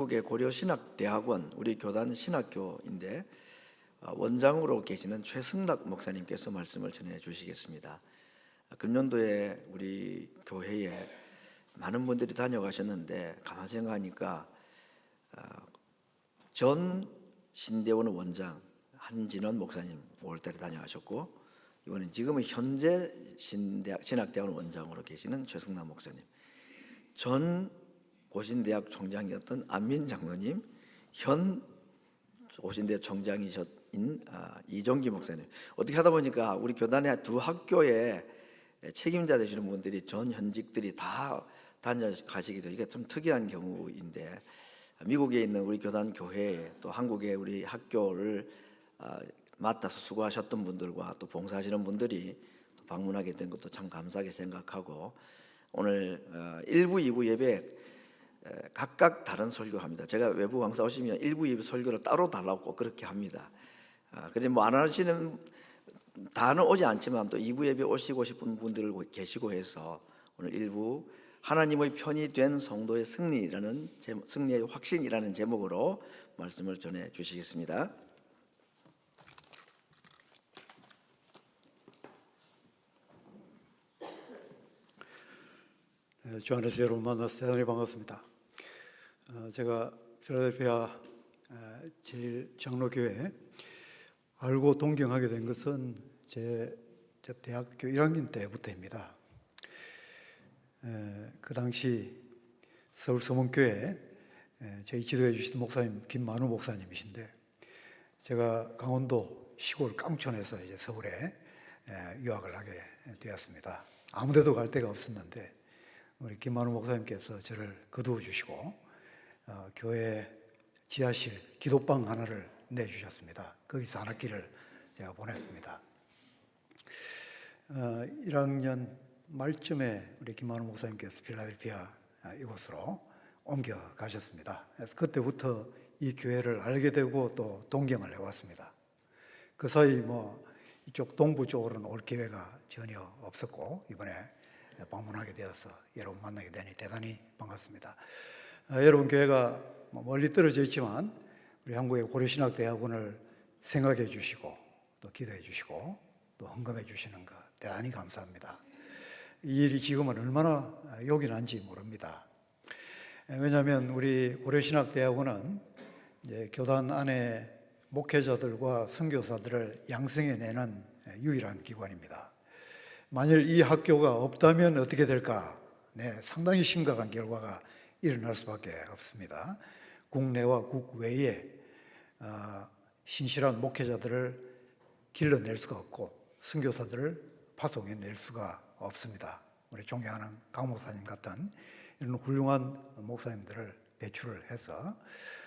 한국의 고려신학대학원 우리 교단 신학교인데 원장으로 계시는 최승락 목사님께서 말씀을 전해 주시겠습니다. 금년도에 우리 교회에 많은 분들이 다녀가셨는데 가만 생각하니까 전 신대원 원장 한진원 목사님 5월달에 다녀가셨고, 이번엔 지금은 현재 신학대학원 원장으로 계시는 최승락 목사님, 전 고신대학 총장이었던 안민 장로님, 현 고신대 총장이신 이종기 목사님. 어떻게 하다 보니까 우리 교단의 두 학교에 책임자 되시는 분들이 전 현직들이 다 다녀가시기도, 이게 좀 특이한 경우인데, 미국에 있는 우리 교단 교회에 또 한국의 우리 학교를 맡아서 수고하셨던 분들과 또 봉사하시는 분들이 또 방문하게 된 것도 참 감사하게 생각하고, 오늘 1부, 2부 예배 각각 다른 설교합니다. 제가 외부 강사 오시면 1부, 2부 설교를 따로 달라고 그렇게 합니다. 그런데 뭐 안 하시는 다는 오지 않지만 또 2부 예배 오시고 싶은 분들 계시고 해서 오늘 1부 하나님의 편이 된 성도의 승리의 확신이라는 제목으로 말씀을 전해 주시겠습니다. 주 안에서 여러분 만나서 대단히 반갑습니다. 제가 필라델피아 제1장로교회 알고 동경하게 된 것은 제 대학교 1학년 때부터입니다. 그 당시 서울 서문교회 저희 지도해 주시던 목사님 김만우 목사님이신데, 제가 강원도 시골 깡촌에서 이제 서울에 유학을 하게 되었습니다. 아무데도 갈 데가 없었는데 우리 김만우 목사님께서 저를 거두어 주시고 교회 지하실 기도방 하나를 내주셨습니다. 거기서 한 학기를 제가 보냈습니다. 1학년 말쯤에 우리 김만우 목사님께서 필라델피아 이곳으로 옮겨 가셨습니다. 그래서 그때부터 이 교회를 알게 되고 또 동경을 해왔습니다. 그 사이 이쪽 동부 쪽으로는 올 기회가 전혀 없었고, 이번에 방문하게 되어서 여러분 만나게 되니 대단히 반갑습니다. 여러분 교회가 멀리 떨어져 있지만 우리 한국의 고려신학대학원을 생각해 주시고 또 기도해 주시고 또 헌금해 주시는 것 대단히 감사합니다. 이 일이 지금은 얼마나 요긴한지 모릅니다. 왜냐하면 우리 고려신학대학원은 이제 교단 안에 목회자들과 선교사들을 양성해내는 유일한 기관입니다. 만일 이 학교가 없다면 어떻게 될까? 상당히 심각한 결과가 일어날 수밖에 없습니다. 국내와 국외에 신실한 목회자들을 길러낼 수가 없고 선교사들을 파송해낼 수가 없습니다. 우리 존경하는 강 목사님 같은 이런 훌륭한 목사님들을 배출을 해서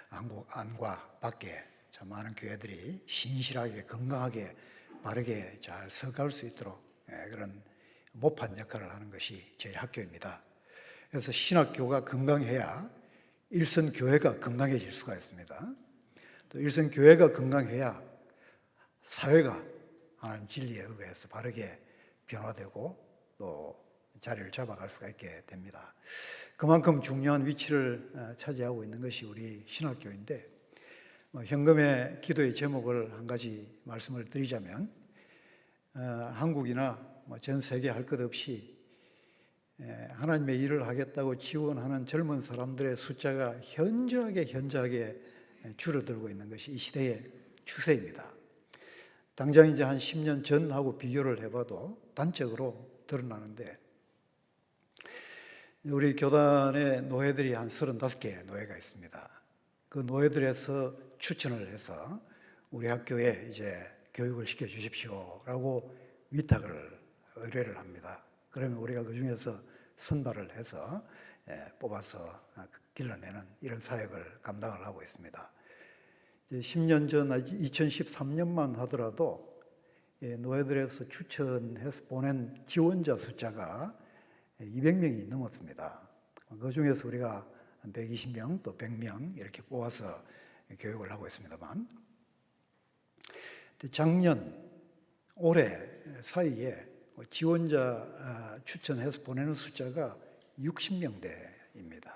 한국 안과 밖에 참 많은 교회들이 신실하게 건강하게 바르게 잘 서갈 수 있도록 그런 모판 역할을 하는 것이 저희 학교입니다. 그래서 신학교가 건강해야 일선교회가 건강해질 수가 있습니다. 또 일선교회가 건강해야 사회가 하나님 진리에 의해서 바르게 변화되고 또 자리를 잡아갈 수가 있게 됩니다. 그만큼 중요한 위치를 차지하고 있는 것이 우리 신학교인데, 현금의 기도의 제목을 한 가지 말씀을 드리자면, 한국이나 전 세계 할 것 없이 하나님의 일을 하겠다고 지원하는 젊은 사람들의 숫자가 현저하게 줄어들고 있는 것이 이 시대의 추세입니다. 당장 이제 한 10년 전하고 비교를 해봐도 단적으로 드러나는데, 우리 교단의 노회들이 한 35개 노회가 있습니다. 그 노회들에서 추천을 해서 우리 학교에 이제 교육을 시켜 주십시오라고 의뢰를 합니다. 그러면 우리가 그 중에서 선발을 해서 뽑아서 길러내는 이런 사역을 감당을 하고 있습니다. 10년 전 2013년만 하더라도 노회들에서 추천해서 보낸 지원자 숫자가 200명이 넘었습니다. 그 중에서 우리가 120명 또 100명 이렇게 뽑아서 교육을 하고 있습니다만, 작년 올해 사이에 지원자 추천해서 보내는 숫자가 60명대입니다.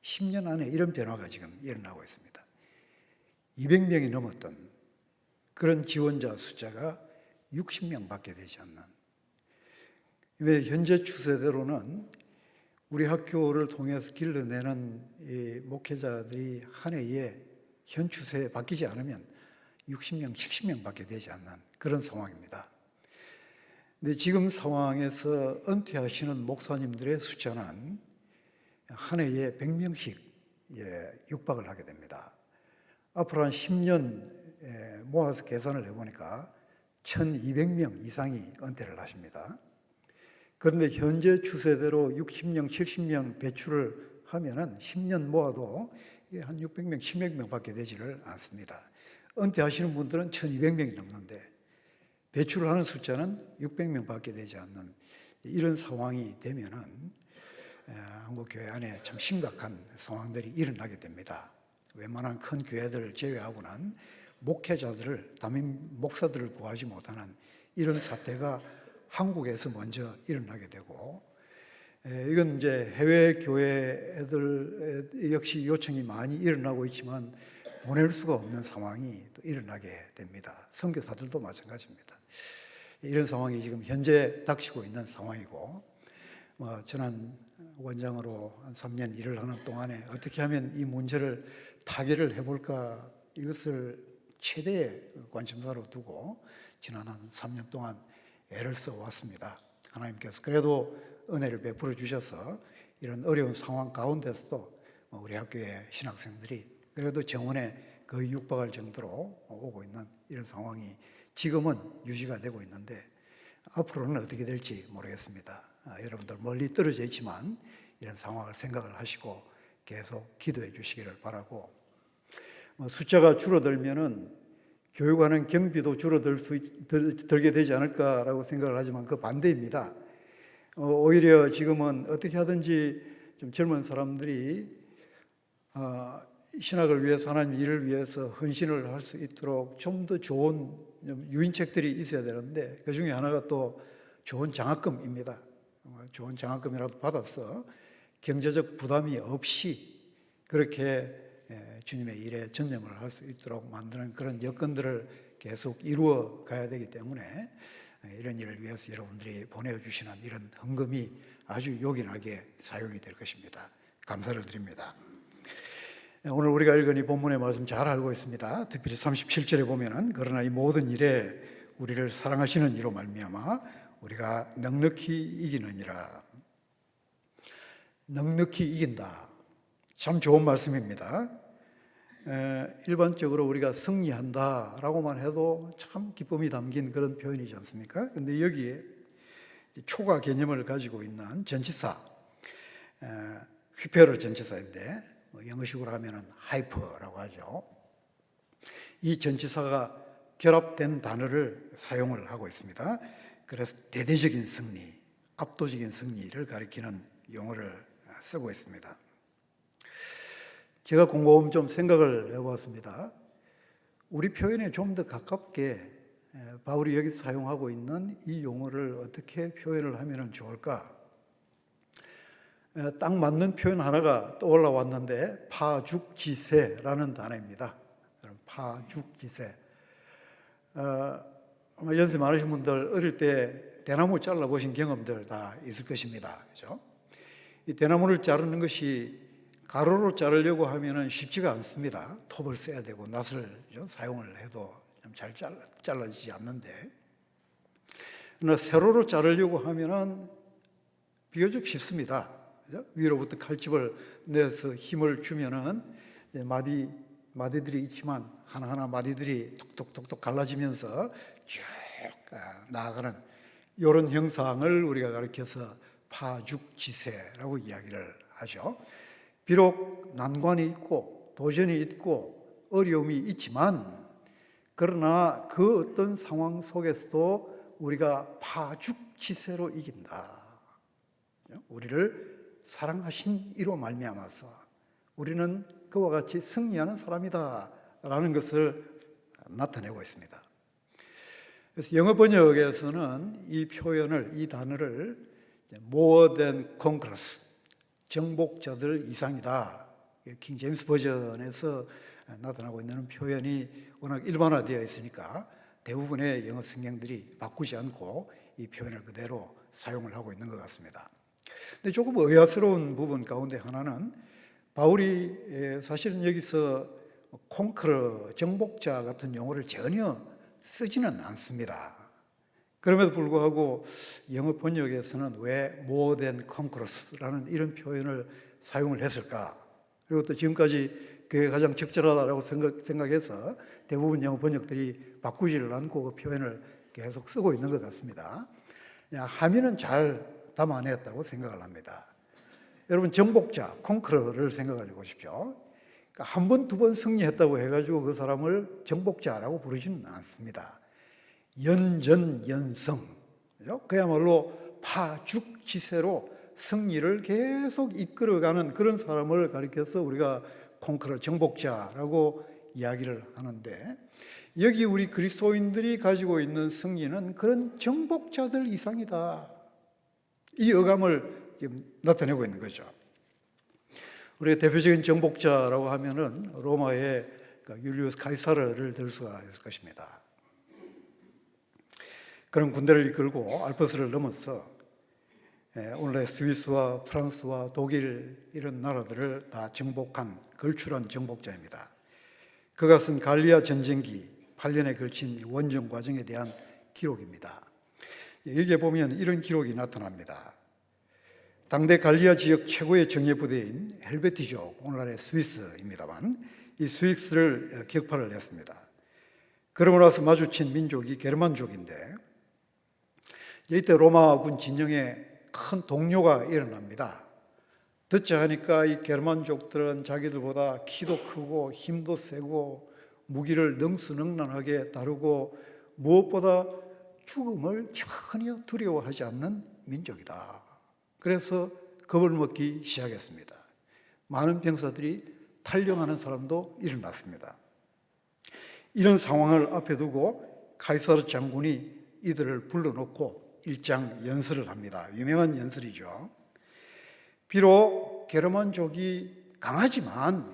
10년 안에 이런 변화가 지금 일어나고 있습니다. 200명이 넘었던 그런 지원자 숫자가 60명밖에 되지 않는. 왜 현재 추세대로는 우리 학교를 통해서 길러내는 이 목회자들이 한 해에 현 추세에 바뀌지 않으면 60명, 70명밖에 되지 않는 그런 상황입니다. 근데 지금 상황에서 은퇴하시는 목사님들의 숫자는 한 해에 100명씩 육박을 하게 됩니다. 앞으로 한 10년 모아서 계산을 해보니까 1200명 이상이 은퇴를 하십니다. 그런데 현재 추세대로 60명, 70명 배출을 하면은 10년 모아도 한 600명, 700명밖에 되지를 않습니다. 은퇴하시는 분들은 1200명이 넘는데 배출을 하는 숫자는 600명밖에 되지 않는 이런 상황이 되면은 한국교회 안에 참 심각한 상황들이 일어나게 됩니다. 웬만한 큰 교회들을 제외하고는 목회자들을, 담임 목사들을 구하지 못하는 이런 사태가 한국에서 먼저 일어나게 되고, 이건 이제 해외 교회들 역시 요청이 많이 일어나고 있지만 보낼 수가 없는 상황이 또 일어나게 됩니다. 선교사들도 마찬가지입니다. 이런 상황이 지금 현재 닥치고 있는 상황이고, 지난 원장으로 한 3년 일을 하는 동안에 어떻게 하면 이 문제를 타개를 해볼까, 이것을 최대의 관심사로 두고 지난 한 3년 동안 애를 써왔습니다. 하나님께서 그래도 은혜를 베풀어 주셔서 이런 어려운 상황 가운데서도 우리 학교의 신학생들이 그래도 정원에 거의 육박할 정도로 오고 있는 이런 상황이 지금은 유지가 되고 있는데 앞으로는 어떻게 될지 모르겠습니다. 여러분들 멀리 떨어져 있지만 이런 상황을 생각을 하시고 계속 기도해 주시기를 바라고, 숫자가 줄어들면은 교육하는 경비도 줄어들게 되지 않을까라고 생각을 하지만 그 반대입니다. 오히려 지금은 어떻게 하든지 좀 젊은 사람들이 신학을 위해서, 하나님 일을 위해서 헌신을 할 수 있도록 좀 더 좋은 유인책들이 있어야 되는데 그 중에 하나가 또 좋은 장학금입니다. 좋은 장학금이라도 받아서 경제적 부담이 없이 그렇게 주님의 일에 전념을 할 수 있도록 만드는 그런 여건들을 계속 이루어 가야 되기 때문에 이런 일을 위해서 여러분들이 보내주시는 이런 헌금이 아주 요긴하게 사용이 될 것입니다. 감사를 드립니다. 오늘 우리가 읽은 이 본문의 말씀 잘 알고 있습니다. 특별히 37절에 보면은 그러나 이 모든 일에 우리를 사랑하시는 이로 말미암아 우리가 넉넉히 이기느니라. 넉넉히 이긴다. 참 좋은 말씀입니다. 일반적으로 우리가 승리한다라고만 해도 참 기쁨이 담긴 그런 표현이지 않습니까? 근데 여기에 초과 개념을 가지고 있는 전치사, 휘페르 전치사인데 영어식으로 하면은 하이퍼라고 하죠. 이 전치사가 결합된 단어를 사용을 하고 있습니다. 그래서 대대적인 승리, 압도적인 승리를 가리키는 용어를 쓰고 있습니다. 제가 곰곰 좀 생각을 해보았습니다. 우리 표현에 좀 더 가깝게 바울이 여기서 사용하고 있는 이 용어를 어떻게 표현을 하면 좋을까? 딱 맞는 표현 하나가 떠올라 왔는데 파죽지세라는 단어입니다. 파죽지세. 연세 많으신 분들 어릴 때 대나무 잘라 보신 경험들 다 있을 것입니다. 그렇죠? 이 대나무를 자르는 것이 가로로 자르려고 하면은 쉽지가 않습니다. 톱을 써야 되고 낫을 사용을 해도 잘 잘라지지 않는데, 그러나 세로로 자르려고 하면은 비교적 쉽습니다. 그죠? 위로부터 칼집을 내서 힘을 주면은 마디들이 있지만 하나하나 마디들이 톡톡톡톡 갈라지면서 쭉 나아가는 이런 형상을 우리가 가리켜서 파죽지세라고 이야기를 하죠. 비록 난관이 있고 도전이 있고 어려움이 있지만 그러나 그 어떤 상황 속에서도 우리가 파죽지세로 이긴다. 우리를 사랑하신 이로 말미암아서 우리는 그와 같이 승리하는 사람이다 라는 것을 나타내고 있습니다. 그래서 영어 번역에서는 이 표현을, 이 단어를 more than conquerors, 정복자들 이상이다 킹 제임스 버전에서 나타나고 있는 표현이 워낙 일반화되어 있으니까 대부분의 영어 성경들이 바꾸지 않고 이 표현을 그대로 사용을 하고 있는 것 같습니다. 근데 조금 의아스러운 부분 가운데 하나는 바울이 사실은 여기서 콩크러, 정복자 같은 용어를 전혀 쓰지는 않습니다. 그럼에도 불구하고 영어 번역에서는 왜 more than conquerors라는 이런 표현을 사용을 했을까? 그리고 또 지금까지 그게 가장 적절하다고 생각해서 대부분 영어 번역들이 바꾸지를 않고 그 표현을 계속 쓰고 있는 것 같습니다. 함의는 잘 담아냈다고 생각을 합니다. 여러분 정복자, conqueror를 생각해 보십시오. 그러니까 한 번, 두 번 승리했다고 해가지고 그 사람을 정복자라고 부르지는 않습니다. 연전연승, 그야말로 파죽지세로 승리를 계속 이끌어가는 그런 사람을 가리켜서 우리가 콩크러 정복자라고 이야기를 하는데, 여기 우리 그리스도인들이 가지고 있는 승리는 그런 정복자들 이상이다, 이 어감을 지금 나타내고 있는 거죠. 우리가 대표적인 정복자라고 하면은 로마의 율리우스 카이사르를 들 수가 있을 것입니다. 그런 군대를 이끌고 알프스를 넘어서 오늘의 스위스와 프랑스와 독일 이런 나라들을 다 정복한 걸출한 정복자입니다. 그가 쓴 갈리아 전쟁기 8년에 걸친 원정 과정에 대한 기록입니다. 여기에 보면 이런 기록이 나타납니다. 당대 갈리아 지역 최고의 정예부대인 헬베티족, 오늘날의 스위스입니다만 이 스위스를 격파를 했습니다. 그러고 나서 마주친 민족이 게르만족인데, 이때 로마군 진영에 큰 동요가 일어납니다. 듣자 하니까 이 게르만족들은 자기들보다 키도 크고 힘도 세고 무기를 능수능란하게 다루고 무엇보다 죽음을 전혀 두려워하지 않는 민족이다. 그래서 겁을 먹기 시작했습니다. 많은 병사들이 탈영하는 사람도 일어났습니다. 이런 상황을 앞에 두고 카이사르 장군이 이들을 불러놓고 일장 연설을 합니다. 유명한 연설이죠. 비록 게르만족이 강하지만,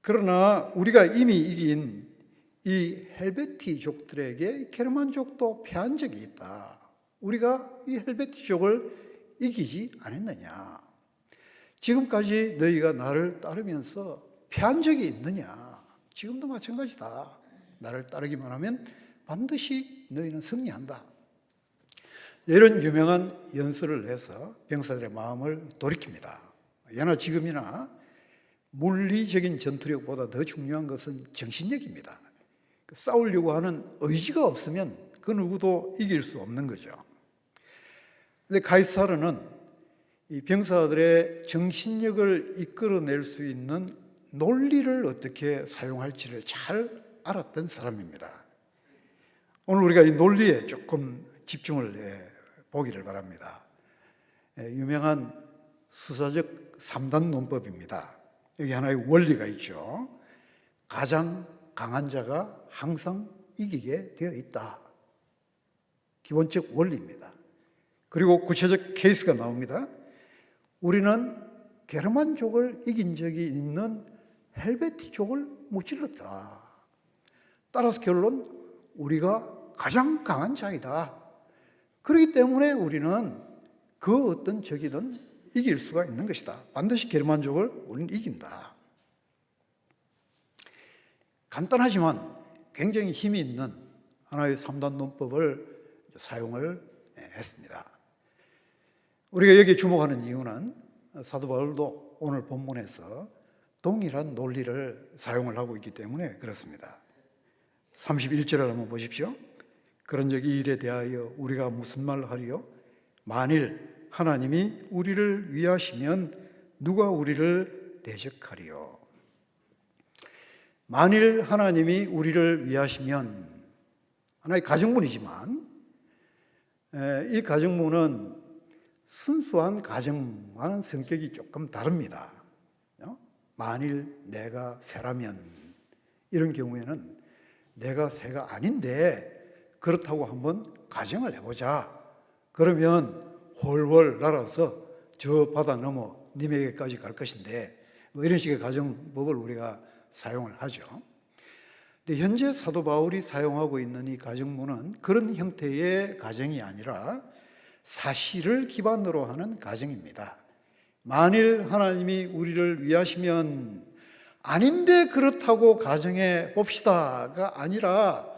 그러나 우리가 이미 이긴 이 헬베티족들에게 게르만족도 패한 적이 있다. 우리가 이 헬베티족을 이기지 않았느냐? 지금까지 너희가 나를 따르면서 패한 적이 있느냐? 지금도 마찬가지다. 나를 따르기만 하면 반드시 너희는 승리한다. 이런 유명한 연설을 해서 병사들의 마음을 돌이킵니다. 예나 지금이나 물리적인 전투력보다 더 중요한 것은 정신력입니다. 싸우려고 하는 의지가 없으면 그 누구도 이길 수 없는 거죠. 근데 카이사르는 이 병사들의 정신력을 이끌어낼 수 있는 논리를 어떻게 사용할지를 잘 알았던 사람입니다. 오늘 우리가 이 논리에 조금 집중을 보기를 바랍니다. 유명한 수사적 3단 논법입니다. 여기 하나의 원리가 있죠. 가장 강한 자가 항상 이기게 되어 있다. 기본적 원리입니다. 그리고 구체적 케이스가 나옵니다. 우리는 게르만족을 이긴 적이 있는 헬베티족을 무찔렀다. 따라서 결론, 우리가 가장 강한 자이다. 그렇기 때문에 우리는 그 어떤 적이든 이길 수가 있는 것이다. 반드시 게르만족을 우리는 이긴다. 간단하지만 굉장히 힘이 있는 하나의 3단 논법을 사용을 했습니다. 우리가 여기에 주목하는 이유는 사도 바울도 오늘 본문에서 동일한 논리를 사용을 하고 있기 때문에 그렇습니다. 31절을 한번 보십시오. 그런 적 이 일에 대하여 우리가 무슨 말을 하리요? 만일 하나님이 우리를 위하시면 누가 우리를 대적하리요? 만일 하나님이 우리를 위하시면, 하나의 가정문이지만 이 가정문은 순수한 가정과는 성격이 조금 다릅니다. 만일 내가 새라면, 이런 경우에는 내가 새가 아닌데 그렇다고 한번 가정을 해보자. 그러면 훨훨 날아서 저 바다 넘어 님에게까지 갈 것인데 뭐 이런 식의 가정법을 우리가 사용을 하죠. 근데 현재 사도 바울이 사용하고 있는 이 가정문은 그런 형태의 가정이 아니라 사실을 기반으로 하는 가정입니다. 만일 하나님이 우리를 위하시면 아닌데 그렇다고 가정해 봅시다가 아니라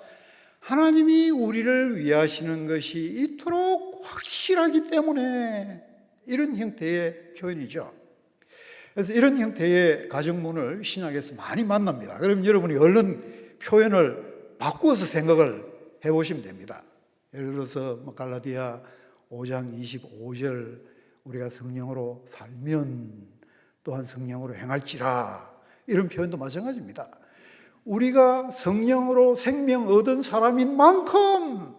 하나님이 우리를 위하시는 것이 이토록 확실하기 때문에 이런 형태의 표현이죠. 그래서 이런 형태의 가정문을 신약에서 많이 만납니다. 그럼 여러분이 얼른 표현을 바꾸어서 생각을 해보시면 됩니다. 예를 들어서 갈라디아 5장 25절 우리가 성령으로 살면 또한 성령으로 행할지라, 이런 표현도 마찬가지입니다. 우리가 성령으로 생명 얻은 사람인 만큼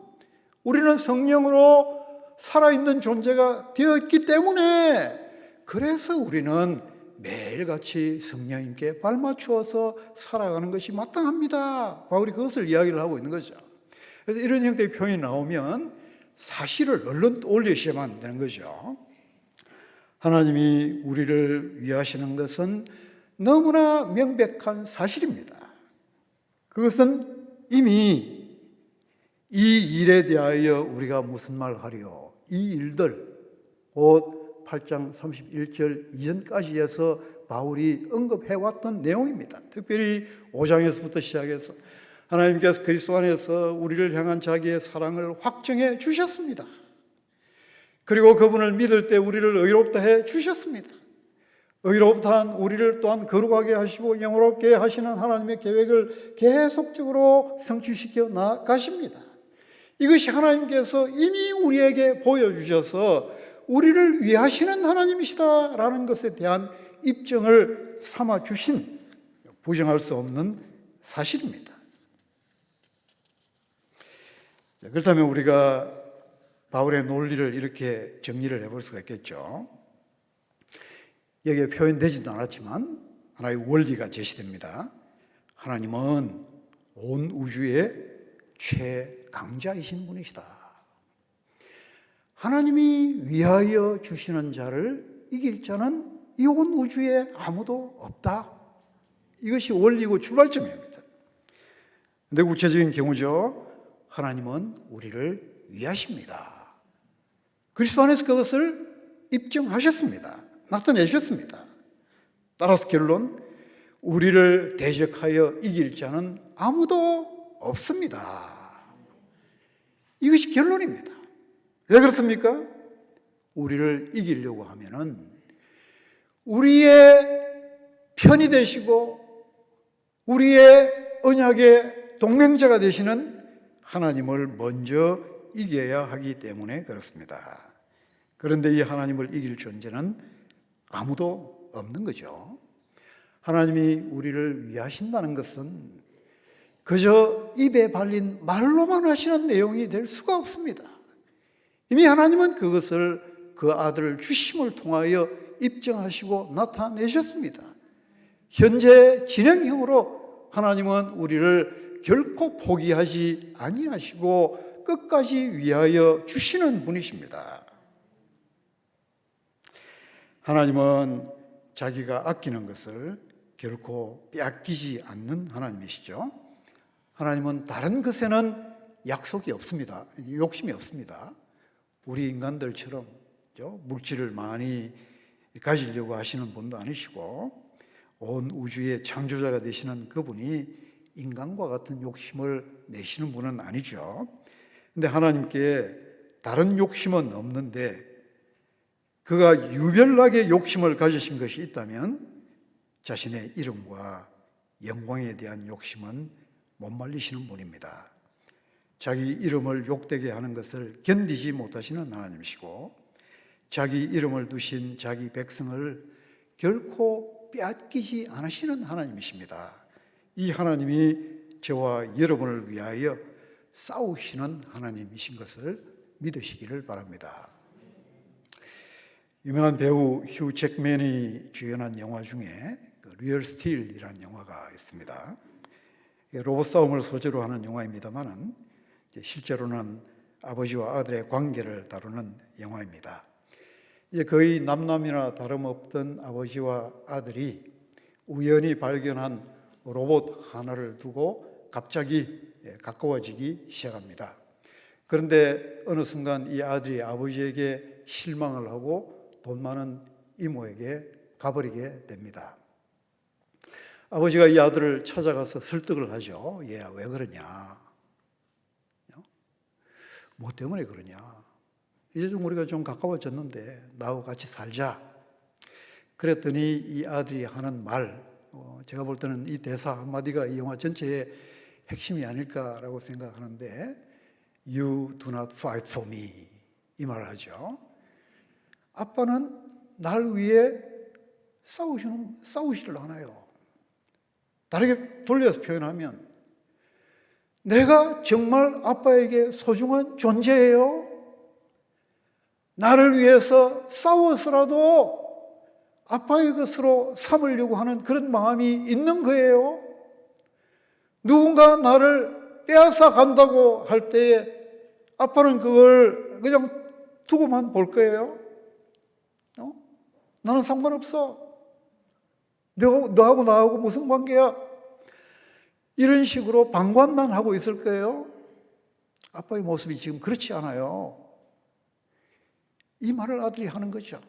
우리는 성령으로 살아있는 존재가 되었기 때문에, 그래서 우리는 매일같이 성령님께 발맞추어서 살아가는 것이 마땅합니다. 바울이 그것을 이야기를 하고 있는 거죠. 그래서 이런 형태의 표현이 나오면 사실을 얼른 올리셔야만 되는 거죠. 하나님이 우리를 위하시는 것은 너무나 명백한 사실입니다. 그것은 이미 이 일에 대하여 우리가 무슨 말 하리요? 이 일들, 곧 8장 31절 이전까지 해서 바울이 언급해왔던 내용입니다. 특별히 5장에서부터 시작해서 하나님께서 그리스도 안에서 우리를 향한 자기의 사랑을 확정해 주셨습니다. 그리고 그분을 믿을 때 우리를 의롭다 해 주셨습니다. 의롭다한 우리를 또한 거룩하게 하시고 영원롭게 하시는 하나님의 계획을 계속적으로 성취시켜 나가십니다. 이것이 하나님께서 이미 우리에게 보여주셔서 우리를 위하시는 하나님이시다라는 것에 대한 입증을 삼아 주신 부정할 수 없는 사실입니다. 그렇다면 우리가 바울의 논리를 이렇게 정리를 해볼 수가 있겠죠. 여기에 표현되지도 않았지만 하나의 원리가 제시됩니다. 하나님은 온 우주의 최강자이신 분이시다. 하나님이 위하여 주시는 자를 이길 자는 이 온 우주에 아무도 없다. 이것이 원리고 출발점입니다. 근데 구체적인 경우죠. 하나님은 우리를 위하십니다. 그리스도 안에서 그것을 입증하셨습니다. 나타내셨습니다. 따라서 결론, 우리를 대적하여 이길 자는 아무도 없습니다. 이것이 결론입니다. 왜 그렇습니까? 우리를 이기려고 하면은 우리의 편이 되시고 우리의 언약의 동맹자가 되시는 하나님을 먼저 이겨야 하기 때문에 그렇습니다. 그런데 이 하나님을 이길 존재는 아무도 없는 거죠. 하나님이 우리를 위하신다는 것은 그저 입에 발린 말로만 하시는 내용이 될 수가 없습니다. 이미 하나님은 그것을 그 아들을 주심을 통하여 입증하시고 나타내셨습니다. 현재 진행형으로 하나님은 우리를 결코 포기하지 아니하시고 끝까지 위하여 주시는 분이십니다. 하나님은 자기가 아끼는 것을 결코 빼앗기지 않는 하나님이시죠. 하나님은 다른 것에는 약속이 없습니다. 욕심이 없습니다. 우리 인간들처럼 물질을 많이 가지려고 하시는 분도 아니시고 온 우주의 창조자가 되시는 그분이 인간과 같은 욕심을 내시는 분은 아니죠. 근데 하나님께 다른 욕심은 없는데 그가 유별나게 욕심을 가지신 것이 있다면 자신의 이름과 영광에 대한 욕심은 못 말리시는 분입니다. 자기 이름을 욕되게 하는 것을 견디지 못하시는 하나님이시고 자기 이름을 두신 자기 백성을 결코 빼앗기지 않으시는 하나님이십니다. 이 하나님이 저와 여러분을 위하여 싸우시는 하나님이신 것을 믿으시기를 바랍니다. 유명한 배우 휴 잭맨이 주연한 영화 중에 리얼 스틸이라는 영화가 있습니다. 로봇 싸움을 소재로 하는 영화입니다만은 실제로는 아버지와 아들의 관계를 다루는 영화입니다. 이제 거의 남남이나 다름없던 아버지와 아들이 우연히 발견한 로봇 하나를 두고 갑자기 가까워지기 시작합니다. 그런데 어느 순간 이 아들이 아버지에게 실망을 하고 돈 많은 이모에게 가버리게 됩니다. 아버지가 이 아들을 찾아가서 설득을 하죠. 얘야, 왜 그러냐? 뭐 때문에 그러냐? 이제 좀 우리가 좀 가까워졌는데 나하고 같이 살자. 그랬더니 이 아들이 하는 말, 제가 볼 때는 이 대사 한마디가 이 영화 전체의 핵심이 아닐까라고 생각하는데 You do not fight for me, 이 말을 하죠. 아빠는 날 위해 싸우지를 않아요. 다르게 돌려서 표현하면 내가 정말 아빠에게 소중한 존재예요. 나를 위해서 싸워서라도 아빠의 것으로 삼으려고 하는 그런 마음이 있는 거예요. 누군가 나를 빼앗아 간다고 할 때에 아빠는 그걸 그냥 두고만 볼 거예요. 나는 상관없어. 너하고 나하고 무슨 관계야? 이런 식으로 방관만 하고 있을 거예요. 아빠의 모습이 지금 그렇지 않아요. 이 말을 아들이 하는 거죠.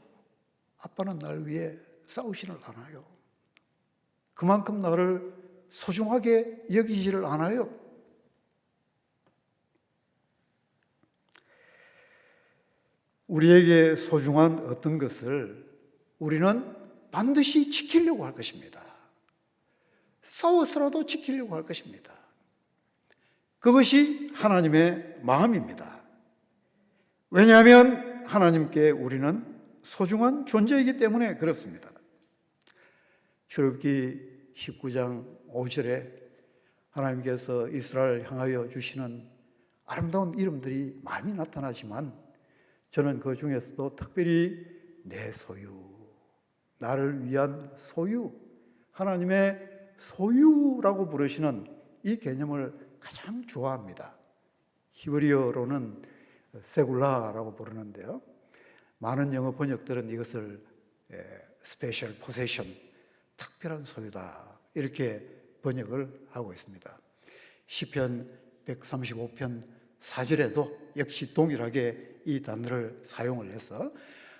아빠는 날 위해 싸우지를 않아요. 그만큼 나를 소중하게 여기지를 않아요. 우리에게 소중한 어떤 것을 우리는 반드시 지키려고 할 것입니다. 싸워서라도 지키려고 할 것입니다. 그것이 하나님의 마음입니다. 왜냐하면 하나님께 우리는 소중한 존재이기 때문에 그렇습니다. 출애굽기 19장 5절에 하나님께서 이스라엘을 향하여 주시는 아름다운 이름들이 많이 나타나지만 저는 그 중에서도 특별히 내 소유, 나를 위한 소유, 하나님의 소유라고 부르시는 이 개념을 가장 좋아합니다. 히브리어로는 세굴라라고 부르는데요. 많은 영어 번역들은 이것을 스페셜 포세션, 특별한 소유다 이렇게 번역을 하고 있습니다. 시편 135편 4절에도 역시 동일하게 이 단어를 사용을 해서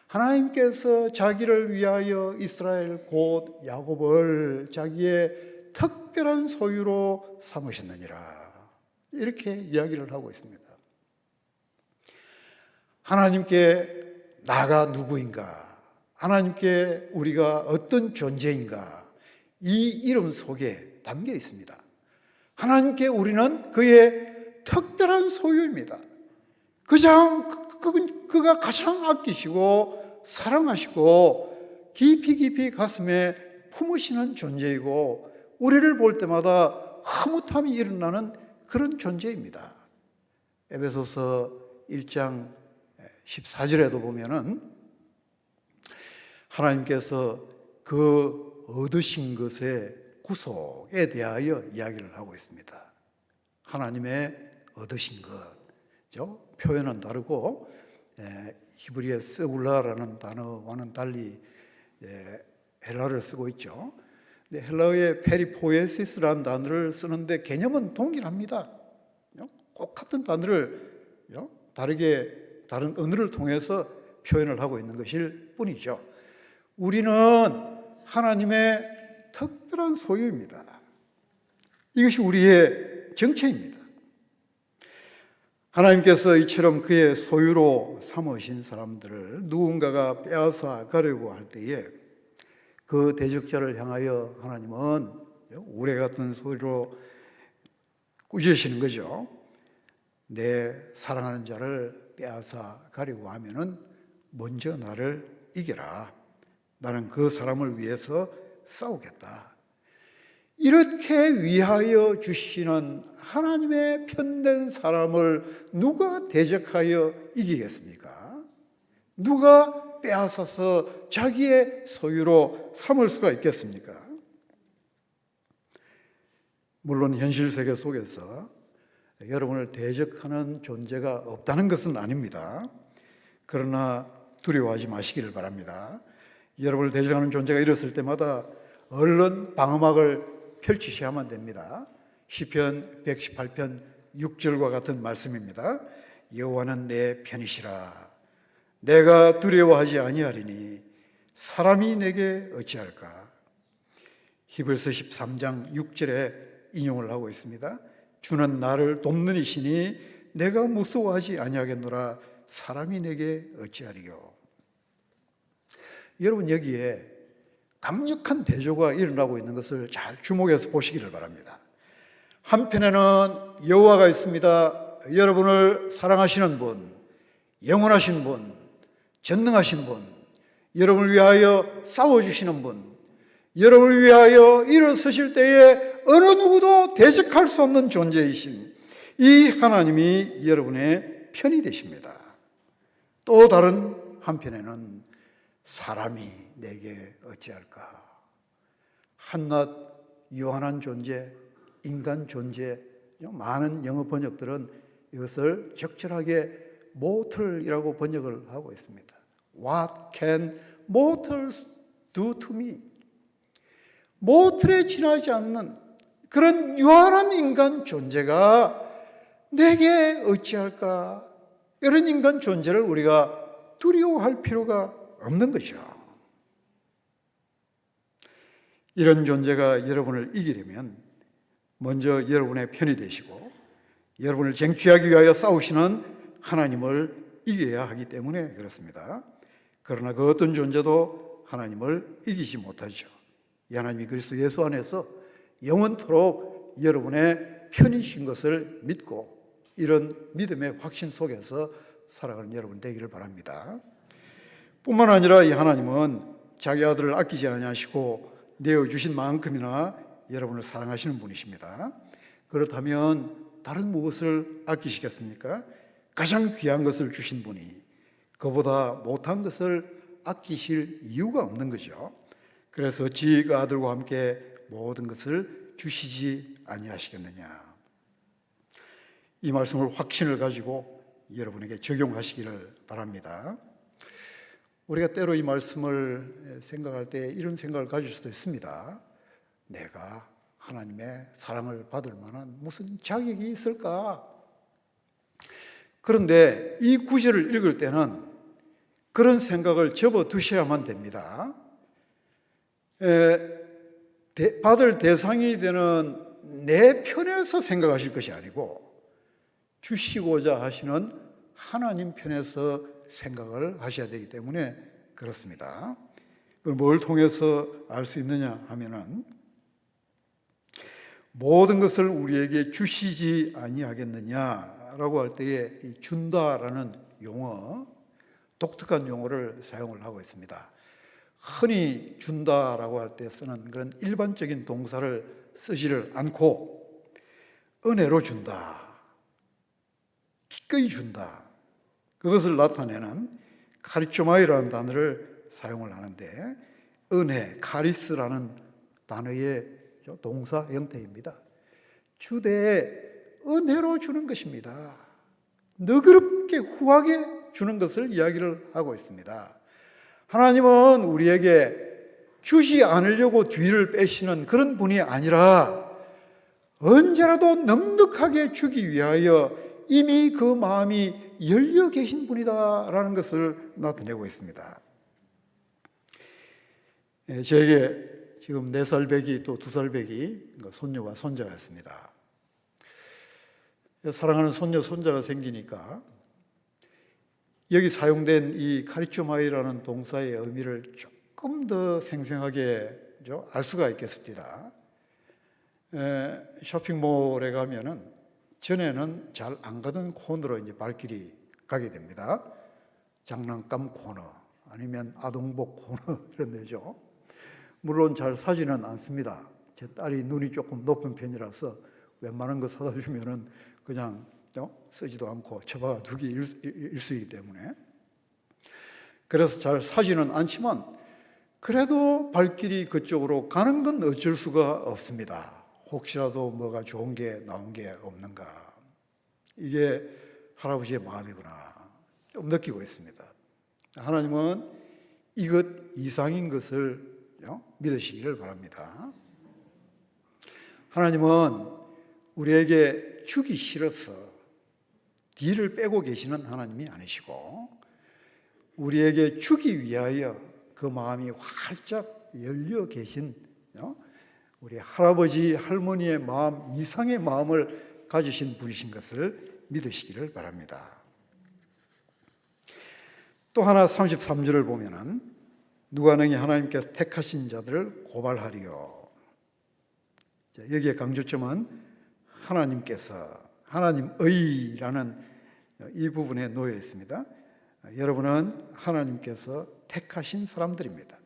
하나님께서 자기를 위하여 이스라엘 곧 야곱을 자기의 특별한 소유로 삼으셨느니라 이렇게 이야기를 하고 있습니다. 하나님께 나가 누구인가, 하나님께 우리가 어떤 존재인가, 이 이름 속에 담겨 있습니다. 하나님께 우리는 그의 특별한 소유입니다. 그가 가장 아끼시고 사랑하시고 깊이 가슴에 품으시는 존재이고 우리를 볼 때마다 흐뭇함이 일어나는 그런 존재입니다. 에베소서 1장 14절에도 보면은 하나님께서 그 얻으신 것의 구속에 대하여 이야기를 하고 있습니다. 하나님의 얻으신 것, 표현은 다르고 히브리의 세굴라라는 단어와는 달리 헬라를 쓰고 있죠. 근데 헬라어의 페리포에시스라는 단어를 쓰는데 개념은 동일합니다. 꼭 같은 단어를 다른 언어를 통해서 표현을 하고 있는 것일 뿐이죠. 우리는 하나님의 특별한 소유입니다. 이것이 우리의 정체입니다. 하나님께서 이처럼 그의 소유로 삼으신 사람들을 누군가가 빼앗아 가려고 할 때에 그 대적자를 향하여 하나님은 우레 같은 소리로 꾸짖으시는 거죠. 내 사랑하는 자를 빼앗아 가려고 하면은 먼저 나를 이겨라. 나는 그 사람을 위해서 싸우겠다. 이렇게 위하여 주시는 하나님의 편된 사람을 누가 대적하여 이기겠습니까? 누가 빼앗아서 자기의 소유로 삼을 수가 있겠습니까? 물론 현실 세계 속에서 여러분을 대적하는 존재가 없다는 것은 아닙니다. 그러나 두려워하지 마시기를 바랍니다. 여러분을 대적하는 존재가 일었을 때마다 얼른 방음막을 펼치셔야만 됩니다. 시편 118편 6절과 같은 말씀입니다. 여호와는 내 편이시라. 내가 두려워하지 아니하리니 사람이 내게 어찌할까. 히브리서 13장 6절에 인용을 하고 있습니다. 주는 나를 돕는 이시니 내가 무서워하지 아니하겠노라. 사람이 내게 어찌하리요. 여러분, 여기에 강력한 대조가 일어나고 있는 것을 잘 주목해서 보시기를 바랍니다. 한편에는 여호와가 있습니다. 여러분을 사랑하시는 분, 영원하신 분, 전능하신 분, 여러분을 위하여 싸워주시는 분, 여러분을 위하여 일어서실 때에 어느 누구도 대적할 수 없는 존재이신 이 하나님이 여러분의 편이 되십니다. 또 다른 한편에는 사람이 내게 어찌할까. 한낱 유한한 존재, 인간 존재, 많은 영어 번역들은 이것을 적절하게 mortal이라고 번역을 하고 있습니다. What can mortals do to me? mortal에 지나지 않는 그런 유한한 인간 존재가 내게 어찌할까? 이런 인간 존재를 우리가 두려워할 필요가 없는 것이죠. 이런 존재가 여러분을 이기려면 먼저 여러분의 편이 되시고 여러분을 쟁취하기 위하여 싸우시는 하나님을 이겨야 하기 때문에 그렇습니다. 그러나 그 어떤 존재도 하나님을 이기지 못하죠. 이 하나님이 그리스도 예수 안에서 영원토록 여러분의 편이신 것을 믿고 이런 믿음의 확신 속에서 살아가는 여러분 되기를 바랍니다. 뿐만 아니라 이 하나님은 자기 아들을 아끼지 아니하시고 내어주신 만큼이나 여러분을 사랑하시는 분이십니다. 그렇다면 다른 무엇을 아끼시겠습니까? 가장 귀한 것을 주신 분이 그보다 못한 것을 아끼실 이유가 없는 거죠. 그래서 어찌 그 아들과 함께 모든 것을 주시지 아니하시겠느냐. 이 말씀을 확신을 가지고 여러분에게 적용하시기를 바랍니다. 우리가 때로 이 말씀을 생각할 때 이런 생각을 가질 수도 있습니다. 내가 하나님의 사랑을 받을 만한 무슨 자격이 있을까? 그런데 이 구절을 읽을 때는 그런 생각을 접어두셔야만 됩니다. 받을 대상이 되는 내 편에서 생각하실 것이 아니고 주시고자 하시는 하나님 편에서 생각을 하셔야 되기 때문에 그렇습니다. 그걸 뭘 통해서 알 수 있느냐 하면은 모든 것을 우리에게 주시지 아니하겠느냐라고 할 때에 이 준다라는 용어, 독특한 용어를 사용을 하고 있습니다. 흔히 준다라고 할 때 쓰는 그런 일반적인 동사를 쓰지를 않고 은혜로 준다, 기꺼이 준다, 그것을 나타내는 카리조마이라는 단어를 사용을 하는데 은혜, 카리스라는 단어의 동사 형태입니다. 주되에 은혜로 주는 것입니다. 너그럽게 후하게 주는 것을 이야기를 하고 있습니다. 하나님은 우리에게 주지 않으려고 뒤를 빼시는 그런 분이 아니라 언제라도 넉넉하게 주기 위하여 이미 그 마음이 열려 계신 분이다라는 것을 나타내고 있습니다. 저에게 지금 4살 배기 또 2살 배기 손녀와 손자가 있습니다. 사랑하는 손녀 손자가 생기니까 여기 사용된 이 카리조마이라는 동사의 의미를 조금 더 생생하게 알 수가 있겠습니다. 쇼핑몰에 가면은 전에는 잘 안 가던 코너로 이제 발길이 가게 됩니다. 장난감 코너 아니면 아동복 코너 이런 데죠. 물론 잘 사지는 않습니다. 제 딸이 눈이 조금 높은 편이라서 웬만한 거 사다 주면은 그냥 쓰지도 않고 처박아 두기 일쑤이기 때문에 그래서 잘 사지는 않지만 그래도 발길이 그쪽으로 가는 건 어쩔 수가 없습니다. 혹시라도 뭐가 좋은 게 나온 게 없는가. 이게 할아버지의 마음이구나 좀 느끼고 있습니다. 하나님은 이것 이상인 것을 믿으시기를 바랍니다. 하나님은 우리에게 주기 싫어서 뒤를 빼고 계시는 하나님이 아니시고 우리에게 주기 위하여 그 마음이 활짝 열려 계신 우리 할아버지 할머니의 마음 이상의 마음을 가지신 분이신 것을 믿으시기를 바랍니다. 또 하나 33절을 보면은 누가 능히 하나님께서 택하신 자들을 고발하리요. 여기에 강조점은 하나님께서, 하나님의라는 이 부분에 놓여 있습니다. 여러분은 하나님께서 택하신 사람들입니다.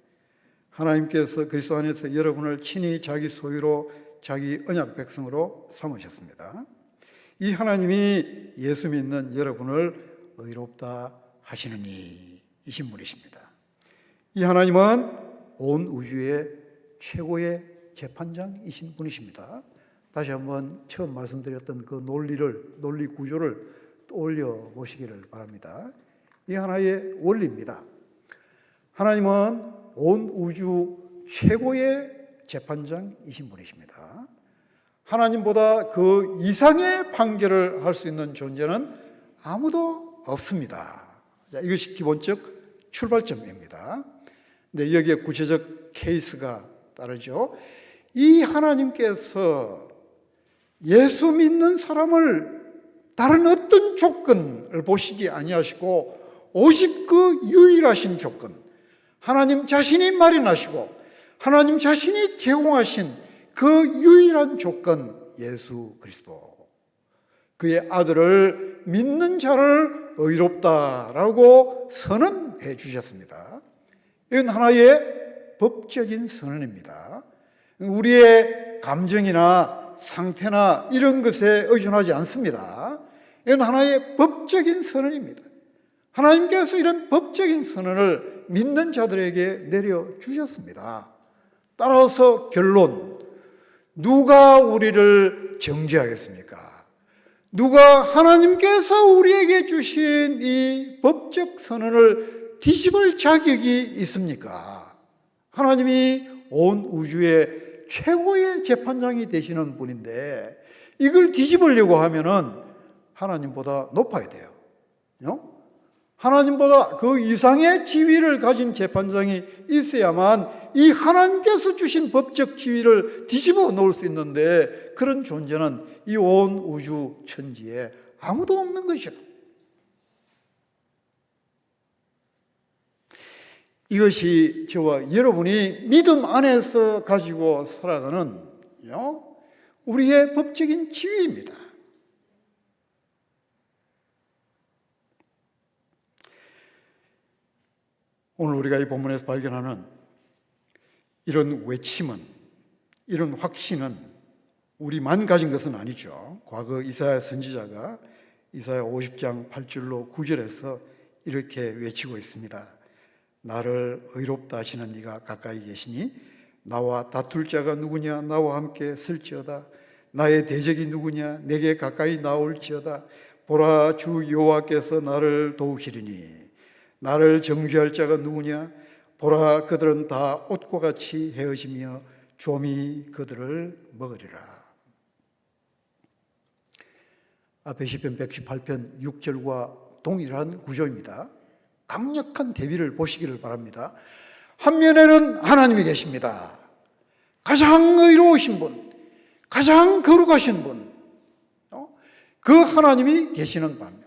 하나님께서 그리스도 안에서 여러분을 친히 자기 소유로 자기 언약 백성으로 삼으셨습니다. 이 하나님이 예수 믿는 여러분을 의롭다 하시는 이이신 분이십니다. 이 하나님은 온 우주의 최고의 재판장이신 분이십니다. 다시 한번 처음 말씀드렸던 그 논리 구조를 떠올려 보시기를 바랍니다. 이 하나의 원리입니다. 하나님은 온 우주 최고의 재판장이신 분이십니다. 하나님보다 그 이상의 판결을 할 수 있는 존재는 아무도 없습니다. 자, 이것이 기본적 출발점입니다. 근데 여기에 구체적 케이스가 따르죠. 이 하나님께서 예수 믿는 사람을 다른 어떤 조건을 보시지 아니하시고 오직 그 유일하신 조건, 하나님 자신이 마련하시고 하나님 자신이 제공하신 그 유일한 조건, 예수 그리스도, 그의 아들을 믿는 자를 의롭다라고 선언해 주셨습니다. 이건 하나의 법적인 선언입니다. 우리의 감정이나 상태나 이런 것에 의존하지 않습니다. 이건 하나의 법적인 선언입니다. 하나님께서 이런 법적인 선언을 믿는 자들에게 내려주셨습니다. 따라서 결론, 누가 우리를 정죄하겠습니까? 누가 하나님께서 우리에게 주신 이 법적 선언을 뒤집을 자격이 있습니까? 하나님이 온 우주의 최고의 재판장이 되시는 분인데 이걸 뒤집으려고 하면은 하나님보다 높아야 돼요. 하나님보다 그 이상의 지위를 가진 재판장이 있어야만 이 하나님께서 주신 법적 지위를 뒤집어 놓을 수 있는데 그런 존재는 이 온 우주 천지에 아무도 없는 것이죠. 이것이 저와 여러분이 믿음 안에서 가지고 살아가는 우리의 법적인 지위입니다. 오늘 우리가 이 본문에서 발견하는 이런 외침은, 이런 확신은 우리만 가진 것은 아니죠. 과거 이사야 선지자가 이사야 50장 8절로 9절에서 이렇게 외치고 있습니다. 나를 의롭다 하시는 네가 가까이 계시니 나와 다툴 자가 누구냐? 나와 함께 설지어다. 나의 대적이 누구냐? 내게 가까이 나올지어다. 보라, 주 여호와께서 나를 도우시리니 나를 정죄할 자가 누구냐? 보라, 그들은 다 옷과 같이 헤어지며 좀이 그들을 먹으리라. 앞에 시편 118편 6절과 동일한 구조입니다. 강력한 대비를 보시기를 바랍니다. 한 면에는 하나님이 계십니다. 가장 의로우신 분, 가장 거룩하신 분, 그 하나님이 계시는 반면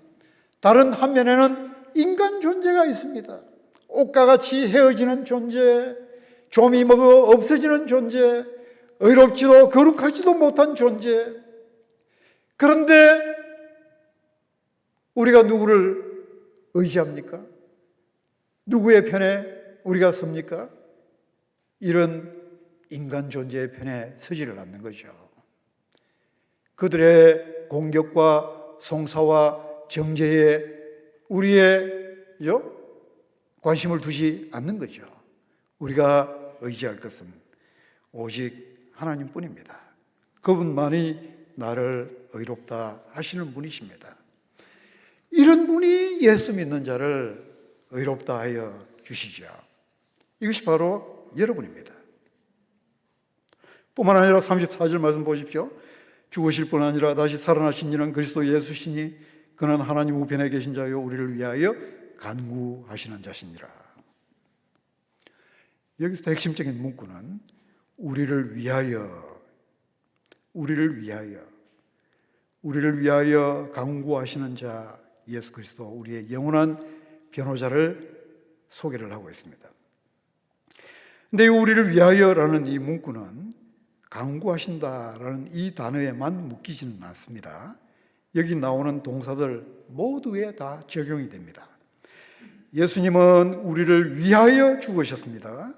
다른 한 면에는 인간 존재가 있습니다. 옷과 같이 헤어지는 존재, 좀이 먹어 없어지는 존재, 의롭지도 거룩하지도 못한 존재. 그런데 우리가 누구를 의지합니까? 누구의 편에 우리가 섭니까? 이런 인간 존재의 편에 서지를 않는 거죠. 그들의 공격과 송사와 정죄에 우리의 관심을 두지 않는 거죠. 우리가 의지할 것은 오직 하나님뿐입니다. 그분만이 나를 의롭다 하시는 분이십니다. 이런 분이 예수 믿는 자를 의롭다 하여 주시죠. 이것이 바로 여러분입니다. 뿐만 아니라 34절 말씀 보십시오. 죽으실 뿐 아니라 다시 살아나신 이는 그리스도 예수시니 그는 하나님 우편에 계신 자요 우리를 위하여 간구하시는 자시니라. 여기서 핵심적인 문구는 우리를 위하여 간구하시는 자 예수 그리스도, 우리의 영원한 변호자를 소개를 하고 있습니다. 근데 이 우리를 위하여라는 이 문구는 간구하신다라는 이 단어에만 묶이지는 않습니다. 여기 나오는 동사들 모두에 다 적용이 됩니다. 예수님은 우리를 위하여 죽으셨습니다.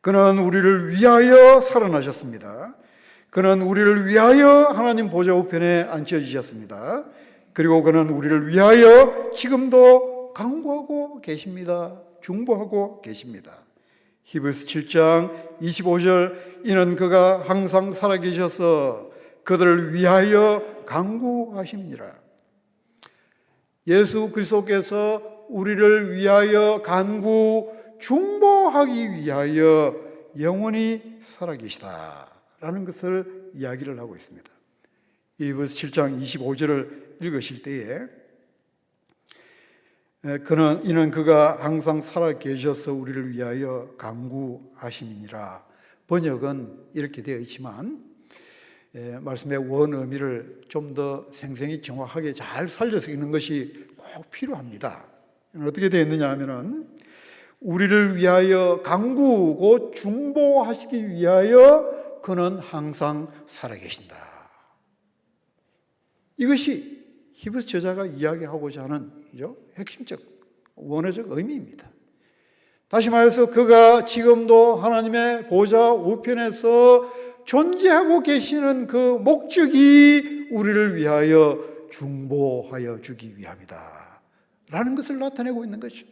그는 우리를 위하여 살아나셨습니다. 그는 우리를 위하여 하나님 보좌 우편에 앉혀지셨습니다. 그리고 그는 우리를 위하여 지금도 간구하고 계십니다. 중보하고 계십니다. 히브리서 7장 25절, 이는 그가 항상 살아계셔서 그들을 위하여 간구하십니다. 예수 그리스도께서 우리를 위하여 간구, 중보하기 위하여 영원히 살아계시다라는 것을 이야기를 하고 있습니다. 히브리서 7장 25절을 읽으실 때에 이는 그가 항상 살아계셔서 우리를 위하여 간구하심이니라. 번역은 이렇게 되어 있지만 말씀의 원 의미를 좀 더 생생히 정확하게 잘 살려서 읽는 것이 꼭 필요합니다. 어떻게 되어 있느냐 하면은 우리를 위하여 간구고 중보하시기 위하여 그는 항상 살아계신다. 이것이 히브리서 저자가 이야기하고자 하는 핵심적 원어적 의미입니다. 다시 말해서 그가 지금도 하나님의 보좌 우편에서 존재하고 계시는 그 목적이 우리를 위하여 중보하여 주기 위함이다 라는 것을 나타내고 있는 것이죠.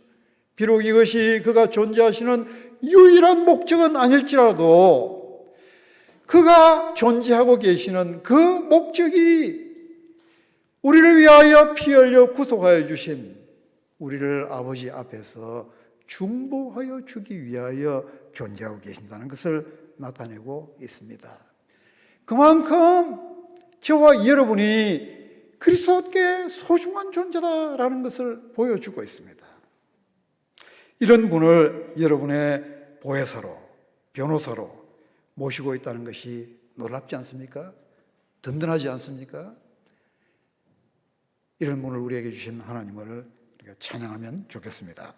비록 이것이 그가 존재하시는 유일한 목적은 아닐지라도 그가 존재하고 계시는 그 목적이 우리를 위하여 피 흘려 구속하여 주신 우리를 아버지 앞에서 중보하여 주기 위하여 존재하고 계신다는 것을 나타내고 있습니다. 그만큼 저와 여러분이 그리스도께 소중한 존재다라는 것을 보여주고 있습니다. 이런 분을 여러분의 보혜사로, 변호사로 모시고 있다는 것이 놀랍지 않습니까? 든든하지 않습니까? 이런 분을 우리에게 주신 하나님을 우리가 찬양하면 좋겠습니다.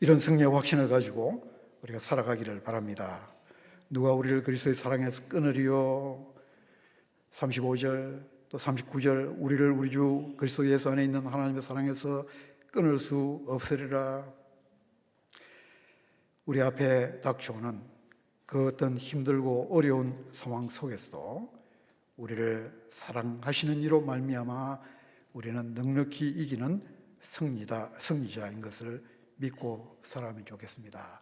이런 승리의 확신을 가지고 우리가 살아가기를 바랍니다. 누가 우리를 그리스도의 사랑에서 끊으리요? 35절 또 39절, 우리를 우리 주 그리스도 예수 안에 있는 하나님의 사랑에서 끊을 수 없으리라. 우리 앞에 닥쳐오는 그 어떤 힘들고 어려운 상황 속에서도 우리를 사랑하시는 이로 말미암아 우리는 넉넉히 이기는 승리자인 것을 믿고 살아가면 좋겠습니다.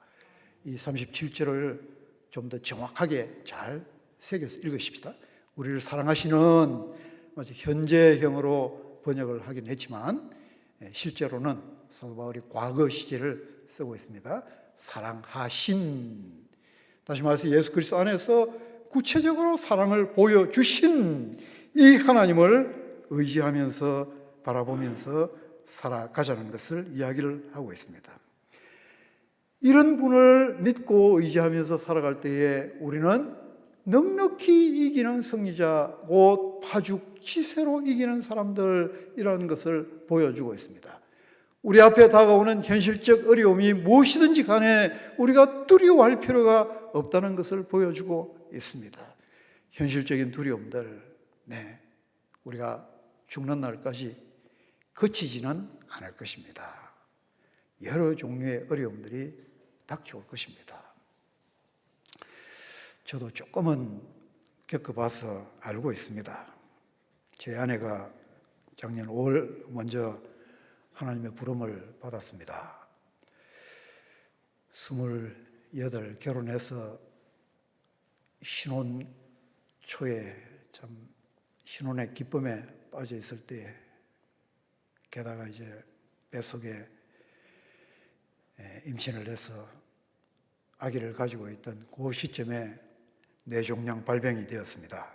이 37절을 좀 더 정확하게 잘 새겨서 읽으십시다. 우리를 사랑하시는, 현재형으로 번역을 하긴 했지만 실제로는 사도 바울이 과거 시제를 쓰고 있습니다. 사랑하신, 다시 말해서 예수 그리스도 안에서 구체적으로 사랑을 보여주신 이 하나님을 의지하면서 바라보면서 살아가자는 것을 이야기를 하고 있습니다. 이런 분을 믿고 의지하면서 살아갈 때에 우리는 넉넉히 이기는 승리자, 곧 파죽지세로 이기는 사람들이라는 것을 보여주고 있습니다. 우리 앞에 다가오는 현실적 어려움이 무엇이든지 간에 우리가 두려워할 필요가 없다는 것을 보여주고 있습니다. 현실적인 두려움들, 우리가 죽는 날까지 그치지는 않을 것입니다. 여러 종류의 어려움들이 닥쳐올 것입니다. 저도 조금은 겪어봐서 알고 있습니다. 제 아내가 작년 5월 먼저 하나님의 부름을 받았습니다. 28 결혼해서 신혼 초에 참 신혼의 기쁨에 빠져 있을 때, 게다가 이제 뱃속에 임신을 해서 아기를 가지고 있던 그 시점에 뇌종양 발병이 되었습니다.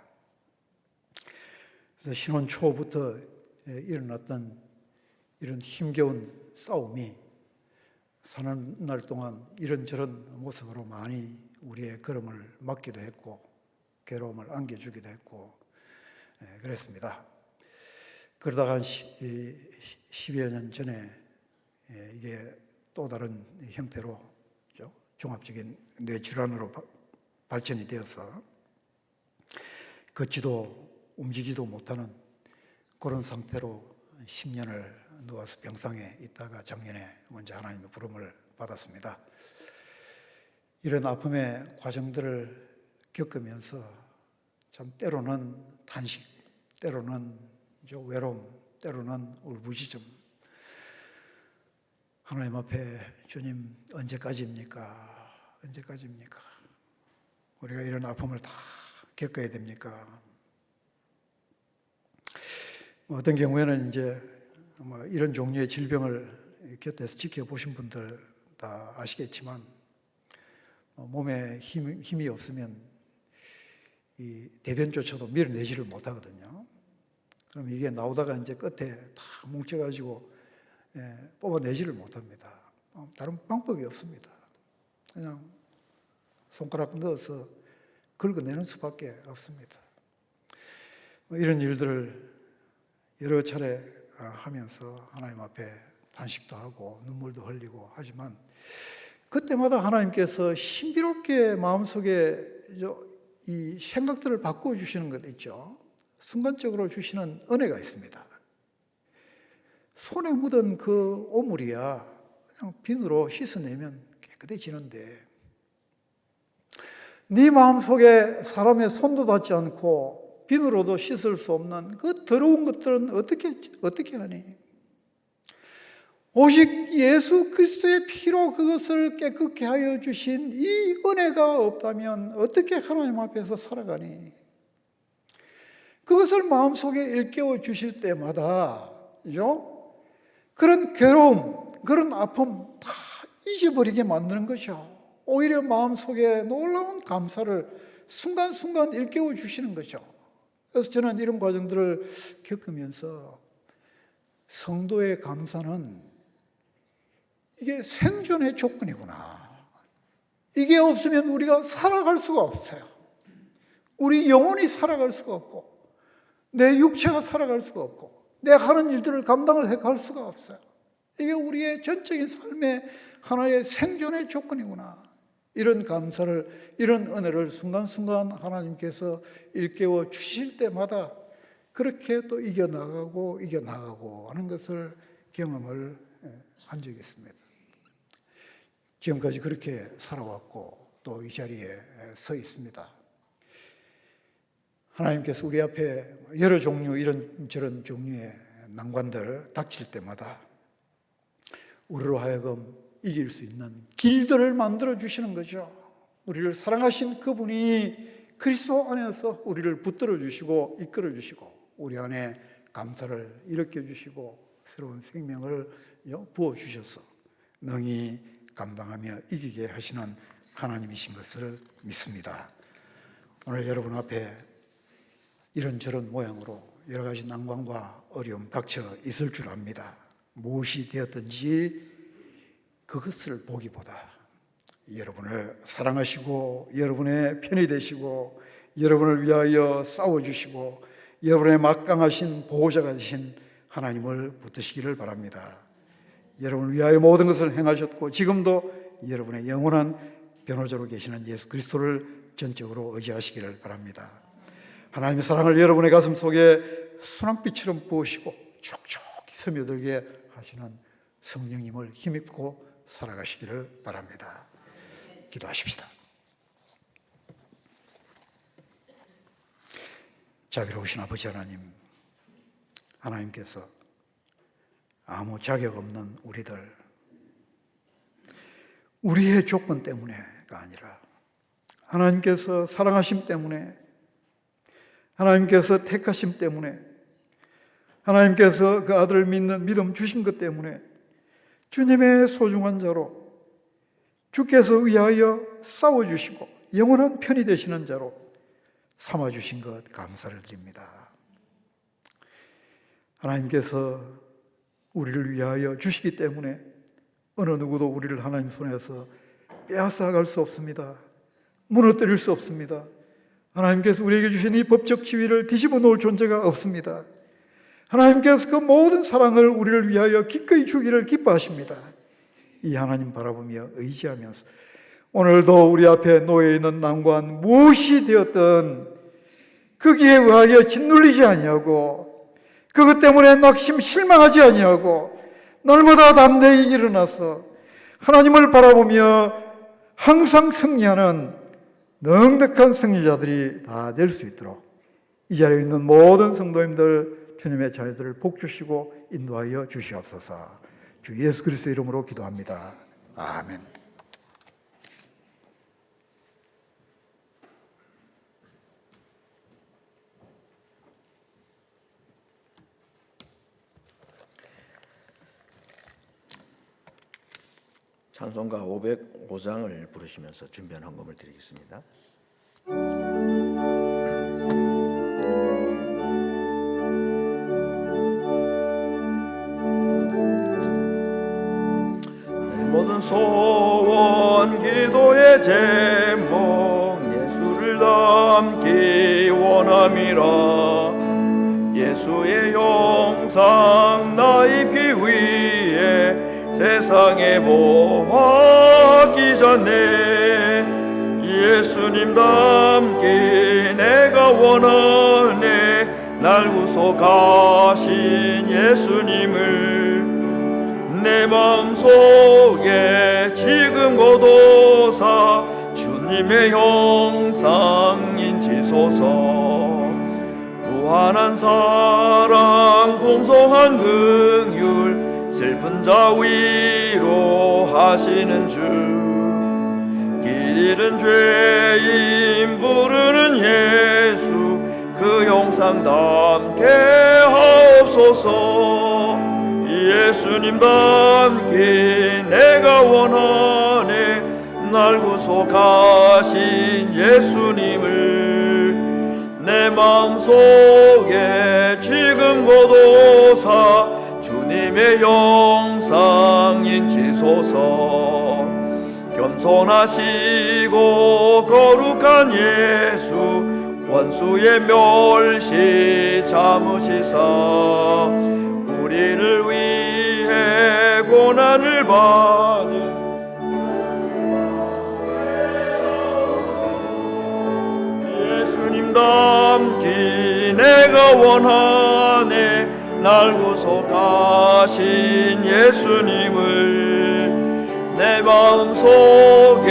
그래서 신혼 초부터 일어났던 이런 힘겨운 싸움이 사는 날 동안 이런저런 모습으로 많이 우리의 걸음을 막기도 했고 괴로움을 안겨주기도 했고 그랬습니다. 그러다가 한 10여 년 전에 이게 또 다른 형태로 종합적인 뇌질환으로 발전이 되어서 걷지도 움직이지도 못하는 그런 상태로 10년을 누워서 병상에 있다가 작년에 먼저 하나님의 부름을 받았습니다. 이런 아픔의 과정들을 겪으면서 참 때로는 탄식, 때로는 외로움, 때로는 울부짖음, 하나님 앞에 주님 언제까지입니까? 언제까지입니까? 우리가 이런 아픔을 다 겪어야 됩니까? 어떤 경우에는 이제 이런 종류의 질병을 곁에서 지켜보신 분들 다 아시겠지만 몸에 힘이 없으면 이 대변조차도 밀어내지를 못하거든요. 그럼 이게 나오다가 이제 끝에 다 뭉쳐가지고 뽑아내지를 못합니다. 다른 방법이 없습니다. 그냥 손가락 넣어서 긁어내는 수밖에 없습니다. 이런 일들을 여러 차례 하면서 하나님 앞에 단식도 하고 눈물도 흘리고 하지만 그때마다 하나님께서 신비롭게 마음속에 이 생각들을 바꿔주시는 것 있죠. 순간적으로 주시는 은혜가 있습니다. 손에 묻은 그 오물이야 그냥 비누로 씻어내면 깨끗해지는데 네 마음속에 사람의 손도 닿지 않고 비누로도 씻을 수 없는 그 더러운 것들은 어떻게 하니? 오직 예수 그리스도의 피로 그것을 깨끗게 하여 주신 이 은혜가 없다면 어떻게 하나님 앞에서 살아가니? 그것을 마음속에 일깨워 주실 때마다 그런 괴로움, 그런 아픔 다 잊어버리게 만드는 거죠. 오히려 마음속에 놀라운 감사를 순간순간 일깨워 주시는 거죠. 그래서 저는 이런 과정들을 겪으면서 성도의 감사는 이게 생존의 조건이구나. 이게 없으면 우리가 살아갈 수가 없어요. 우리 영혼이 살아갈 수가 없고 내 육체가 살아갈 수가 없고 내가 하는 일들을 감당을 해갈 수가 없어요. 이게 우리의 전적인 삶의 하나의 생존의 조건이구나. 이런 감사를, 이런 은혜를 순간순간 하나님께서 일깨워 주실 때마다 그렇게 또 이겨나가고 하는 것을 경험을 한 적이 있습니다. 지금까지 그렇게 살아왔고 또 이 자리에 서 있습니다. 하나님께서 우리 앞에 여러 종류 이런저런 종류의 난관들 닥칠 때마다 우리로 하여금 이길 수 있는 길들을 만들어 주시는 거죠. 우리를 사랑하신 그분이 그리스도 안에서 우리를 붙들어 주시고 이끌어 주시고 우리 안에 감사를 일으켜 주시고 새로운 생명을 부어 주셔서 능히 감당하며 이기게 하시는 하나님이신 것을 믿습니다. 오늘 여러분 앞에 이런저런 모양으로 여러 가지 난관과 어려움 닥쳐 있을 줄 압니다. 무엇이 되었든지 그것을 보기보다 여러분을 사랑하시고 여러분의 편이 되시고 여러분을 위하여 싸워주시고 여러분의 막강하신 보호자가 되신 하나님을 붙드시기를 바랍니다. 여러분을 위하여 모든 것을 행하셨고 지금도 여러분의 영원한 변호자로 계시는 예수 그리스도를 전적으로 의지하시기를 바랍니다. 하나님의 사랑을 여러분의 가슴 속에 순환빛처럼 부으시고 촉촉히 스며들게 하시는 성령님을 힘입고 살아가시기를 바랍니다. 기도하십시다. 자비로우신 아버지 하나님, 하나님께서 아무 자격 없는 우리의 조건 때문에가 아니라 하나님께서 사랑하심 때문에 하나님께서 택하심 때문에 하나님께서 그 아들을 믿는 믿음 주신 것 때문에 주님의 소중한 자로 주께서 위하여 싸워주시고 영원한 편이 되시는 자로 삼아주신 것 감사를 드립니다. 하나님께서 우리를 위하여 주시기 때문에 어느 누구도 우리를 하나님 손에서 빼앗아갈 수 없습니다. 무너뜨릴 수 없습니다. 하나님께서 우리에게 주신 이 법적 지위를 뒤집어 놓을 존재가 없습니다. 하나님께서 그 모든 사랑을 우리를 위하여 기꺼이 주기를 기뻐하십니다. 이 하나님 바라보며 의지하면서 오늘도 우리 앞에 놓여 있는 난관 무엇이 되었든 거기에 의하여 짓눌리지 아니하고 그것 때문에 낙심 실망하지 아니하고 날마다 담대히 일어나서 하나님을 바라보며 항상 승리하는 넉넉한 승리자들이 다 될 수 있도록 이 자리에 있는 모든 성도님들 주님의 자녀들을 복 주시고 인도하여 주시옵소서. 주 예수 그리스도의 이름으로 기도합니다. 아멘. 찬송가 505장을 부르시면서 준비한 헌금을 드리겠습니다. 모든 소원 기도의 제목 예수를 담기 원함이라. 예수의 형상 나 입기 위해 세상에 보하기 전에 예수님 닮기 내가 원하네. 날 구속하신 예수님을 내 마음속에 지금 거둬사 주님의 형상 인치소서. 무한한 사랑 풍성한 긍휼 슬픈 자 위로하시는 주. 길 잃은 죄인 부르는 예수 그 형상 담게 하옵소서. 예수님 닮기 내가 원하네. 날 구속하신 예수님을 내 마음속에 지금 거둬사 주님의 형상 인치소서. 겸손하시고 거룩한 예수 원수의 멸시 참으시사 우리를 위해 고난을 받은 예수님 닮기 내가 원하네. 날 구속하신 예수님을 내 마음속에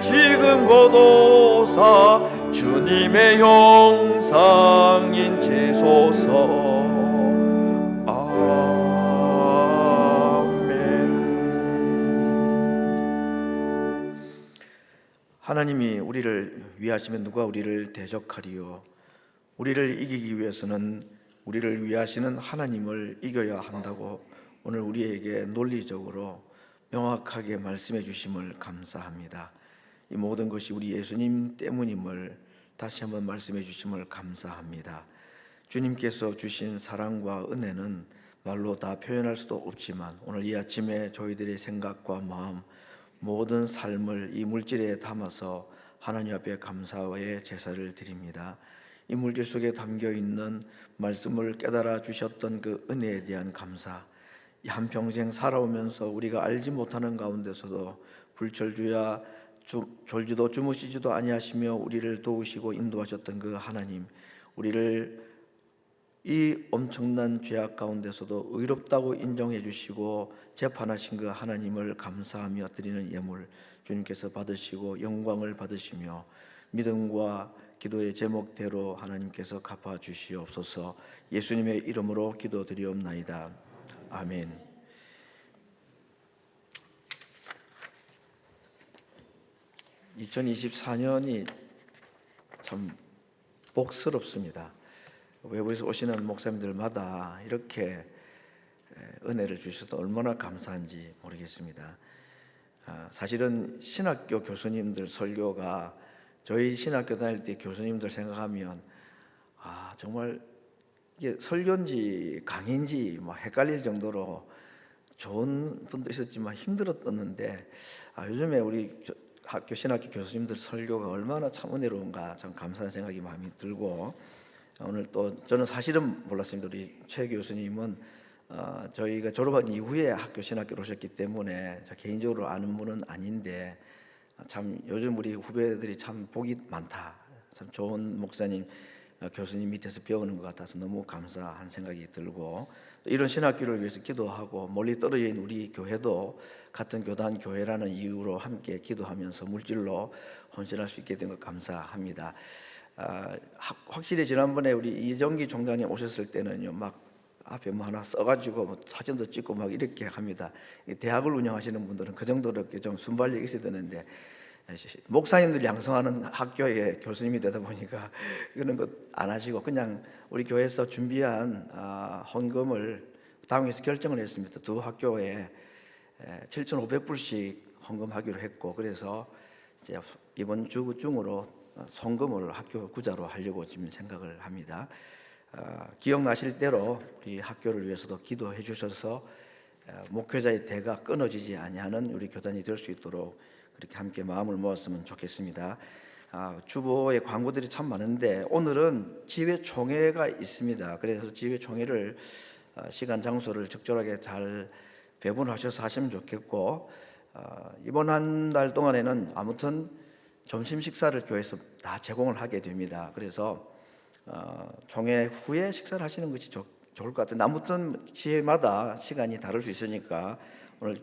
지금 거둬사 주님의 형상 인치소서. 하나님이 우리를 위하시면 누가 우리를 대적하리요. 우리를 이기기 위해서는 우리를 위하시는 하나님을 이겨야 한다고 오늘 우리에게 논리적으로 명확하게 말씀해 주심을 감사합니다. 이 모든 것이 우리 예수님 때문임을 다시 한번 말씀해 주심을 감사합니다. 주님께서 주신 사랑과 은혜는 말로 다 표현할 수도 없지만 오늘 이 아침에 저희들의 생각과 마음 모든 삶을 이 물질에 담아서 하나님 앞에 감사의 제사를 드립니다. 이 물질 속에 담겨 있는 말씀을 깨달아 주셨던 그 은혜에 대한 감사, 이 한평생 살아오면서 우리가 알지 못하는 가운데서도 불철주야 졸지도 주무시지도 아니하시며 우리를 도우시고 인도하셨던 그 하나님, 우리를 이 엄청난 죄악 가운데서도 의롭다고 인정해 주시고 재판하신 그 하나님을 감사하며 드리는 예물 주님께서 받으시고 영광을 받으시며 믿음과 기도의 제목대로 하나님께서 갚아 주시옵소서. 예수님의 이름으로 기도드리옵나이다. 아멘. (2024년이) 참 복스럽습니다. 외부에서 오시는 목사님들마다 이렇게 은혜를 주셔서 얼마나 감사한지 모르겠습니다. 사실은 신학교 교수님들 설교가 저희 신학교 다닐 때 교수님들 생각하면 정말 이게 설교인지 강의인지 뭐 헷갈릴 정도로 좋은 분도 있었지만 힘들었었는데 요즘에 우리 학교 신학교 교수님들 설교가 얼마나 참 은혜로운가 참 감사한 생각이 마음이 들고, 오늘 또 저는 사실은 몰랐습니다. 우리 최 교수님은 저희가 졸업한 이후에 학교 신학교로 오셨기 때문에 개인적으로 아는 분은 아닌데 참 요즘 우리 후배들이 참 복이 많다. 참 좋은 목사님, 교수님 밑에서 배우는 것 같아서 너무 감사한 생각이 들고, 또 이런 신학교를 위해서 기도하고 멀리 떨어져 있는 우리 교회도 같은 교단 교회라는 이유로 함께 기도하면서 물질로 헌신할 수 있게 된 것 감사합니다. 확실히 지난번에 우리 이정기 총장님 오셨을 때는요, 막 앞에 뭐 하나 써가지고 뭐 사진도 찍고 막 이렇게 합니다. 대학을 운영하시는 분들은 그 정도로 이렇게 좀 순발력이 있어야 되는데, 목사님들이 양성하는 학교의 교수님이 되다 보니까 이런 것 안 하시고 그냥 우리 교회에서 준비한 헌금을 당에서 결정을 했습니다. 두 학교에 7,500불씩 헌금하기로 했고, 그래서 이제 이번 주 중으로 송금을 학교 구자로 하려고 지금 생각을 합니다. 기억나실 대로 우리 학교를 위해서도 기도해 주셔서 목회자의 대가 끊어지지 아니하는 우리 교단이 될 수 있도록 그렇게 함께 마음을 모았으면 좋겠습니다. 주보에 광고들이 참 많은데 오늘은 지회 총회가 있습니다. 그래서 지회 총회를 시간 장소를 적절하게 잘 배분하셔서 하시면 좋겠고, 이번 한 달 동안에는 아무튼 점심 식사를 교회에서 다 제공을 하게 됩니다. 그래서 총회 후에 식사를 하시는 것이 좋을 것 같은데, 아무튼 지회마다 시간이 다를 수 있으니까 오늘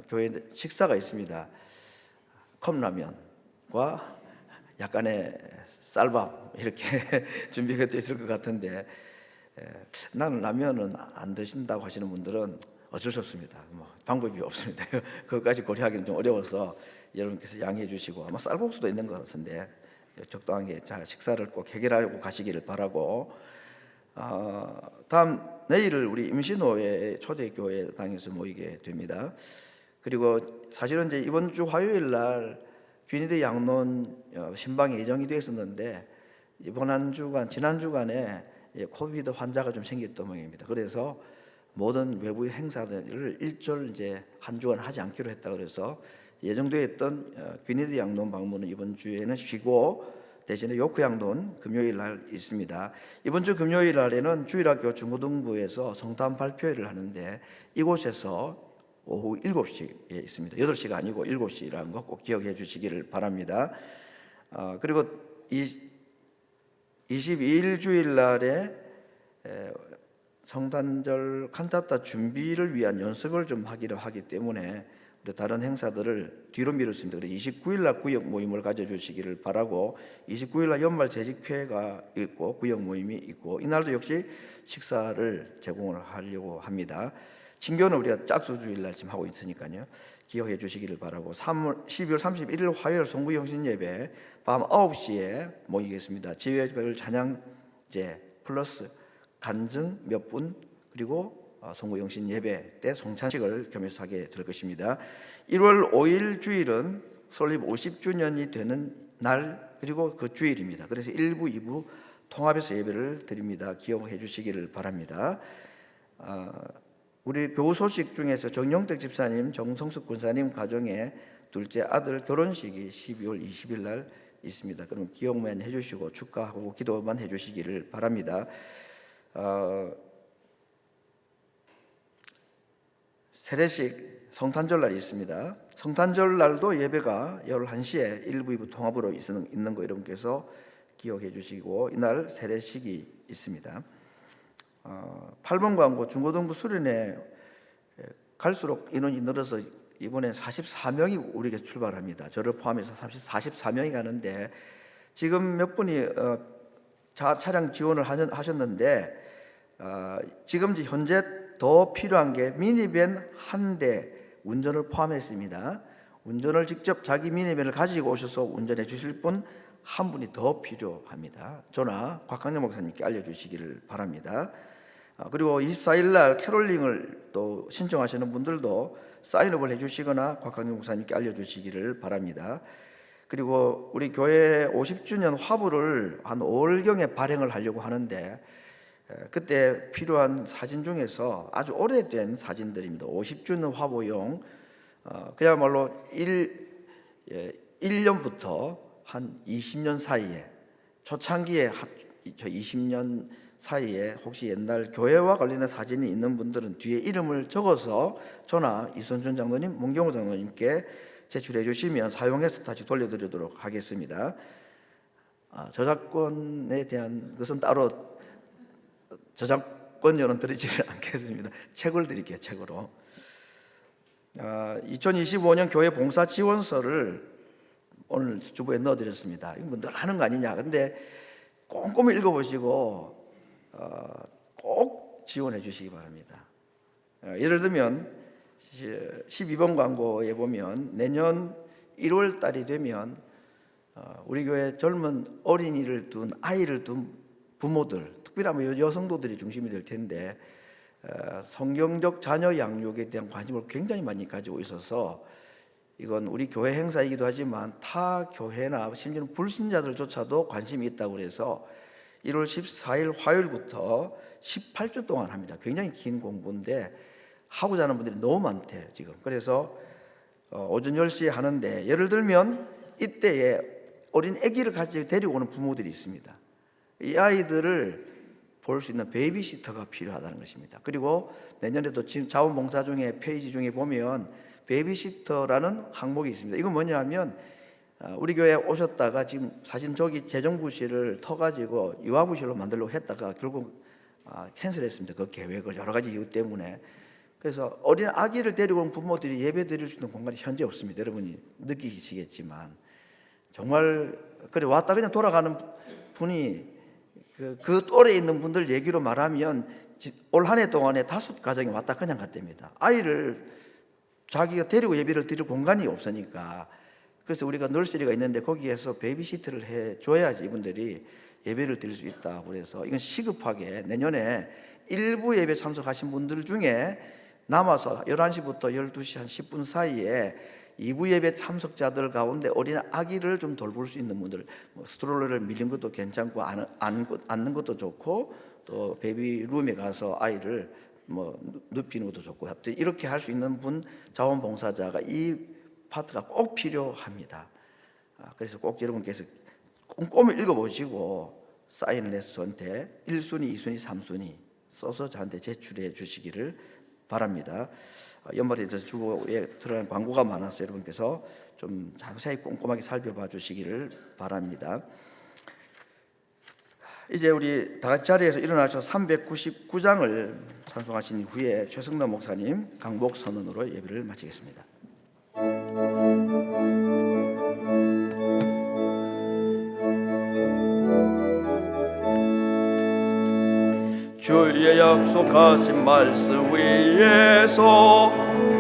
교회 식사가 있습니다. 컵라면과 약간의 쌀밥 이렇게 준비가 되어 있을 것 같은데, 나는 라면은 안 드신다고 하시는 분들은 어쩔 수 없습니다. 뭐 방법이 없습니다. 그것까지 고려하기는 좀 어려워서 여러분께서 양해해 주시고, 아마 쌀국수도 있는 것 같은데 적당하게 잘 식사를 꼭 해결하고 가시기를 바라고, 다음 내일을 우리 임신호회 초대교회 당에서 모이게 됩니다. 그리고 사실은 이제 이번 주 화요일 날 귀니대 양론 신방이 예정이 되어 있었는데 이번 한 주간 지난 주간에 코비드 환자가 좀 생겼던 모양입니다. 그래서 모든 외부 행사들을 일절 이제 한 주간 하지 않기로 했다. 그래서 예정되어 있던 귀니대 양론 방문은 이번 주에는 쉬고 대신에 요크 양론 금요일 날 있습니다. 이번 주 금요일 날에는 주일학교 중고등부에서 성탄 발표회를 하는데 이곳에서 오후 7시에 있습니다. 8시가 아니고 7시라는 거 꼭 기억해 주시기를 바랍니다. 그리고 22일 주일 날에 성탄절 칸타타 준비를 위한 연습을 좀 하기로 하기 때문에 다른 행사들을 뒤로 미뤘습니다. 그래서 29일 날 구역 모임을 가져주시기를 바라고, 29일 날 연말 재직회가 있고 구역 모임이 있고 이날도 역시 식사를 제공을 하려고 합니다. 친교는 우리가 짝수주일 날 지금 하고 있으니까요. 기억해 주시기를 바라고, 12월 31일 화요일 송구영신 예배 밤 9시에 모이겠습니다. 지회별 찬양제 플러스 간증 몇 분, 그리고 송구영신 예배 때 성찬식을 겸해서 하게 될 것입니다. 1월 5일 주일은 설립 50주년이 되는 날, 그리고 그 주일입니다. 그래서 1부, 2부 통합해서 예배를 드립니다. 기억해 주시기를 바랍니다. 우리 교우 소식 중에서 정영택 집사님, 정성숙 군사님 가정의 둘째 아들 결혼식이 12월 20일 날 있습니다. 그럼 기억만 해주시고 축하하고 기도만 해주시기를 바랍니다. 세례식 성탄절 날이 있습니다. 성탄절 날도 예배가 11시에 1부, 2부 통합으로 있는 거 여러분께서 기억해 주시고, 이날 세례식이 있습니다. 8번 광고 중고등부 수련회 갈수록 인원이 늘어서 이번에 44명이 우리에게 출발합니다. 저를 포함해서 44명이 가는데 지금 몇 분이 차량 지원을 하셨는데 지금 현재 더 필요한 게 미니밴 한 대 운전을 포함했습니다. 운전을 직접 자기 미니밴을 가지고 오셔서 운전해 주실 분 한 분이 더 필요합니다. 저나 곽학영 목사님께 알려주시기를 바랍니다. 그리고 24일 날 캐롤링을 또 신청하시는 분들도 사인업을 해주시거나 곽학영 목사님께 알려주시기를 바랍니다. 그리고 우리 교회 50주년 화보를 한 5월경에 발행을 하려고 하는데 그때 필요한 사진 중에서 아주 오래된 사진들입니다. 50주년 화보용 그야말로 1년부터 한 20년 사이에 초창기에 20년 사이에 혹시 옛날 교회와 관련된 사진이 있는 분들은 뒤에 이름을 적어서 저나 이선준 장로님, 문경호 장로님께 제출해 주시면 사용해서 다시 돌려드리도록 하겠습니다. 저작권에 대한 것은 따로 저작권료는 드리지는 않겠습니다. 책을 드릴게요. 책으로. 2025년 교회 봉사 지원서를 오늘 주부에 넣어드렸습니다. 이거 뭐 늘 하는 거 아니냐? 근데 꼼꼼히 읽어보시고 꼭 지원해 주시기 바랍니다. 예를 들면 12번 광고에 보면 내년 1월 달이 되면 우리 교회 젊은 어린이를 둔 아이를 둔 부모들, 특별히 여성도들이 중심이 될 텐데 성경적 자녀 양육에 대한 관심을 굉장히 많이 가지고 있어서 이건 우리 교회 행사이기도 하지만 타 교회나 심지어는 불신자들조차도 관심이 있다고 해서 1월 14일 화요일부터 18주 동안 합니다. 굉장히 긴 공부인데 하고자 하는 분들이 너무 많대요 지금. 그래서 오전 10시에 하는데 예를 들면 이때에 어린 아기를 같이 데리고 오는 부모들이 있습니다. 이 아이들을 볼 수 있는 베이비시터가 필요하다는 것입니다. 그리고 내년에도 지금 자원봉사 중에 페이지 중에 보면 베이비시터라는 항목이 있습니다. 이건 뭐냐 하면 우리 교회에 오셨다가 지금 사실 저기 재정부실을 터가지고 유아부실로 만들려고 했다가 결국 캔슬했습니다. 그 계획을 여러 가지 이유 때문에. 그래서 어린 아기를 데리고 온 부모들이 예배 드릴 수 있는 공간이 현재 없습니다. 여러분이 느끼시겠지만 정말 그래 왔다 그냥 돌아가는 분이 그 또래에 있는 분들 얘기로 말하면 올 한 해 동안에 5가정이 왔다 그냥 갔답니다. 아이를 자기가 데리고 예배를 드릴 공간이 없으니까. 그래서 우리가 널스리가 있는데 거기에서 베이비시트를 해줘야지 이분들이 예배를 드릴 수 있다. 그래서 이건 시급하게 내년에 일부 예배 참석하신 분들 중에 남아서 11시부터 12시 한 10분 사이에 2부 예배 참석자들 가운데 어린 아기를 좀 돌볼 수 있는 분들, 스트롤러를 밀린 것도 괜찮고 앉는 것도 좋고 또 베이비룸에 가서 아이를 눕히는 것도 좋고 하여튼 이렇게 할 수 있는 분 자원봉사자가 이 파트가 꼭 필요합니다. 그래서 꼭 여러분께서 꼼꼼히 읽어보시고 사인을 해서 저한테 1순위, 2순위, 3순위 써서 저한테 제출해 주시기를 바랍니다. 연말에 주보에 들어간 광고가 많아서 여러분께서 좀 자세히 꼼꼼하게 살펴봐 주시기를 바랍니다. 이제 우리 다 같이 자리에서 일어나셔서 399장을 찬송하신 후에 최승남 목사님 강복 선언으로 예배를 마치겠습니다. 주의 약속하신 말씀 위에서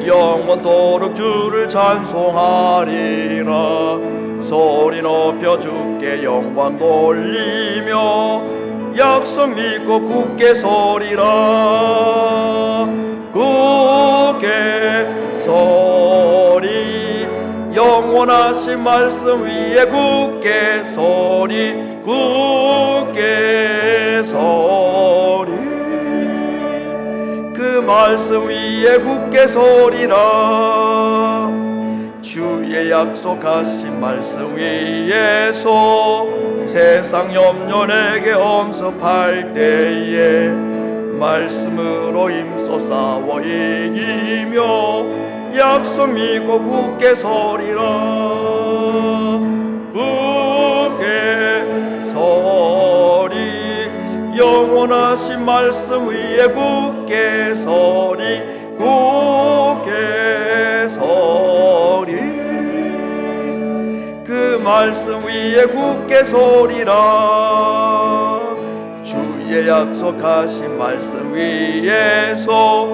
영원토록 주를 찬송하리라. 소리 높여 주께 영광 돌리며 약속 믿고 굳게 서리라. 굳게 서리 영원하신 말씀 위에 굳게 서리 굳게 서리 그 말씀 위에 굳게 서리라. 주의 약속하신 말씀 위에서 세상 염려 내게 엄습할 때에 말씀으로 힘써 싸워 이기며 약속 믿고 굳게 서리라. 굳게 서리 영원하신 말씀 위에 굳게 서리 굳게 서리 그 말씀 위에 굳게 서리라. 주의 약속하신 말씀 위에서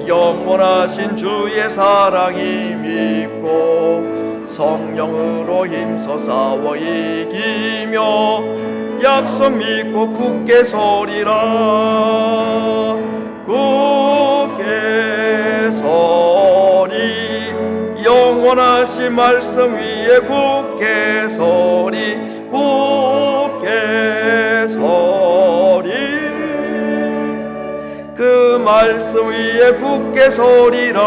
영원하신 주의 사랑이 믿고 성령으로 힘써 싸워 이기며 약속 믿고 굳게 서리라. 굳게 서리 영원하신 말씀 위에 위에 굳게 서리 굳게 서리 그 말씀 위에 굳게 서리라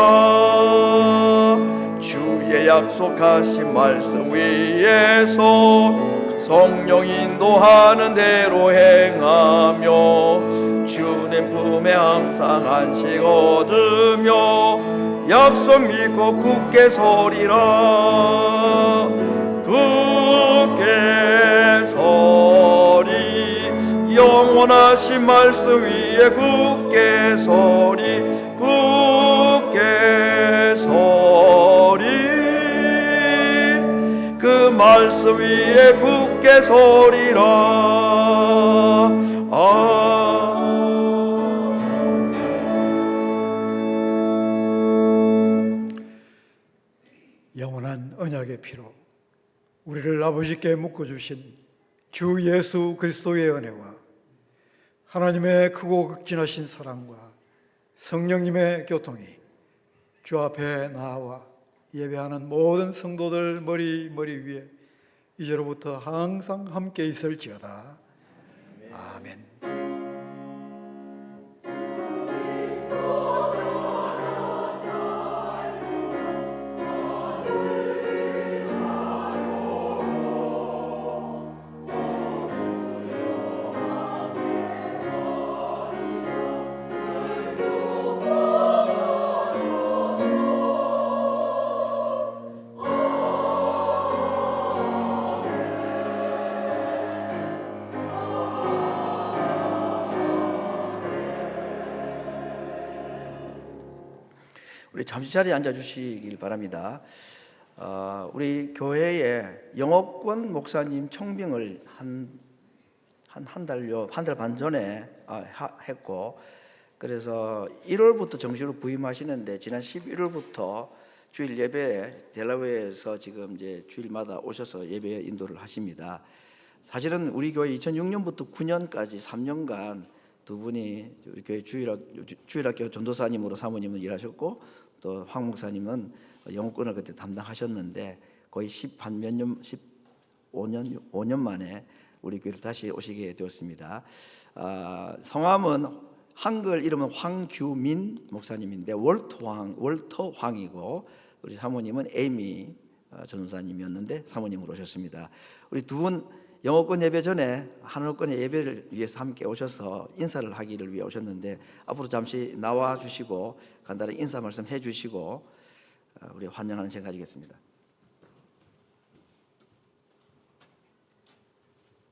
주의 약속하신 말씀 위에서 성령 인도하는 대로 행하며 주님 품에 항상 안식 얻으며 약속 믿고 굳게 서리라 굳게 서리 영원하신 말씀 위에 굳게 서리 굳게 서리 그 말씀 위에 굳게 서리라 영원한 언약의 피로 우리를 아버지께 묶어주신 주 예수 그리스도의 은혜와 하나님의 크고 극진하신 사랑과 성령님의 교통이 주 앞에 나와 예배하는 모든 성도들 머리 위에 이제로부터 항상 함께 있을지어다. 아멘. 우리 잠시 자리에 앉아 주시길 바랍니다. 우리 교회에 영업권 목사님 청빙을 한 달 반 전에 했고, 그래서 1월부터 정식으로 부임하시는데 지난 11월부터 주일 예배에 델라웨어에서 지금 이제 주일마다 오셔서 예배 인도를 하십니다. 사실은 우리 교회 2006년부터 9년까지 3년간 두 분이 우리 교회 주일학교 전도사님으로 사모님은 일하셨고 또 황 목사님은 영업권을 그때 담당하셨는데 거의 15년 만에 우리 교회를 다시 오시게 되었습니다. 성함은 한글 이름은 황규민 목사님인데 월터 황이고 우리 사모님은 에이미 전도사님이었는데 사모님으로 오셨습니다. 우리 두 분 영어권 예배 전에 한월권의 예배를 위해서 함께 오셔서 인사를 하기를 위해 오셨는데 앞으로 잠시 나와 주시고 간단히 인사 말씀 해 주시고 우리 환영하는 시간 가지겠습니다.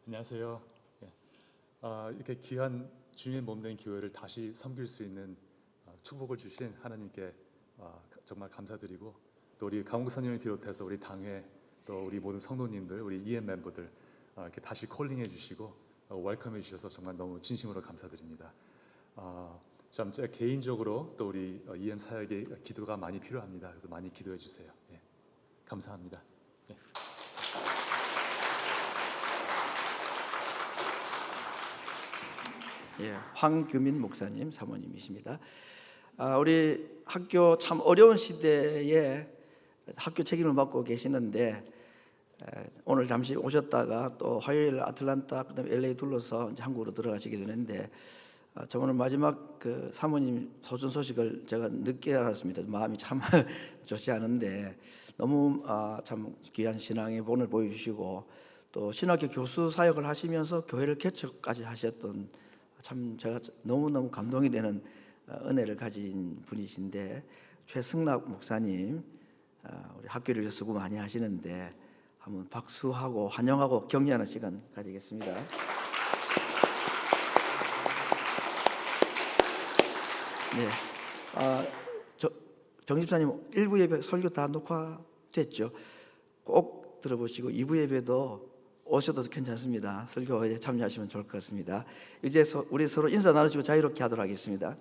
안녕하세요. 이렇게 귀한 주님의 몸된 교회를 다시 섬길 수 있는 축복을 주신 하나님께 정말 감사드리고 또 우리 강 목사님을 비롯해서 우리 당회 또 우리 모든 성도님들 우리 EM 멤버들 이렇게 다시 콜링해 주시고 웰컴해 주셔서 정말 너무 진심으로 감사드립니다. 참 제가 개인적으로 또 우리 EM 사역에 기도가 많이 필요합니다. 그래서 많이 기도해 주세요. 예. 감사합니다. 예. 예, 황규민 목사님 사모님이십니다. 우리 학교 참 어려운 시대에 학교 책임을 맡고 계시는데 오늘 잠시 오셨다가 또 화요일 아틀란타 그다음에 LA 둘러서 이제 한국으로 들어가시게 되는데 저 오늘 마지막 그 사모님 소준 소식을 제가 늦게 알았습니다. 마음이 참 좋지 않은데 너무 참 귀한 신앙의 본을 보여주시고 또 신학교 교수 사역을 하시면서 교회를 개척까지 하셨던 참 제가 너무너무 감동이 되는 은혜를 가진 분이신데 최승락 목사님 우리 학교를 위해서 수고 많이 하시는데 한번 박수하고 환영하고 격려하는 시간 가지겠습니다. 네, 정 집사님 1부 예배 설교 다 녹화됐죠? 꼭 들어보시고 2부 예배도 오셔도 괜찮습니다. 설교에 참여하시면 좋을 것 같습니다. 이제 우리 서로 인사 나누시고 자유롭게 하도록 하겠습니다.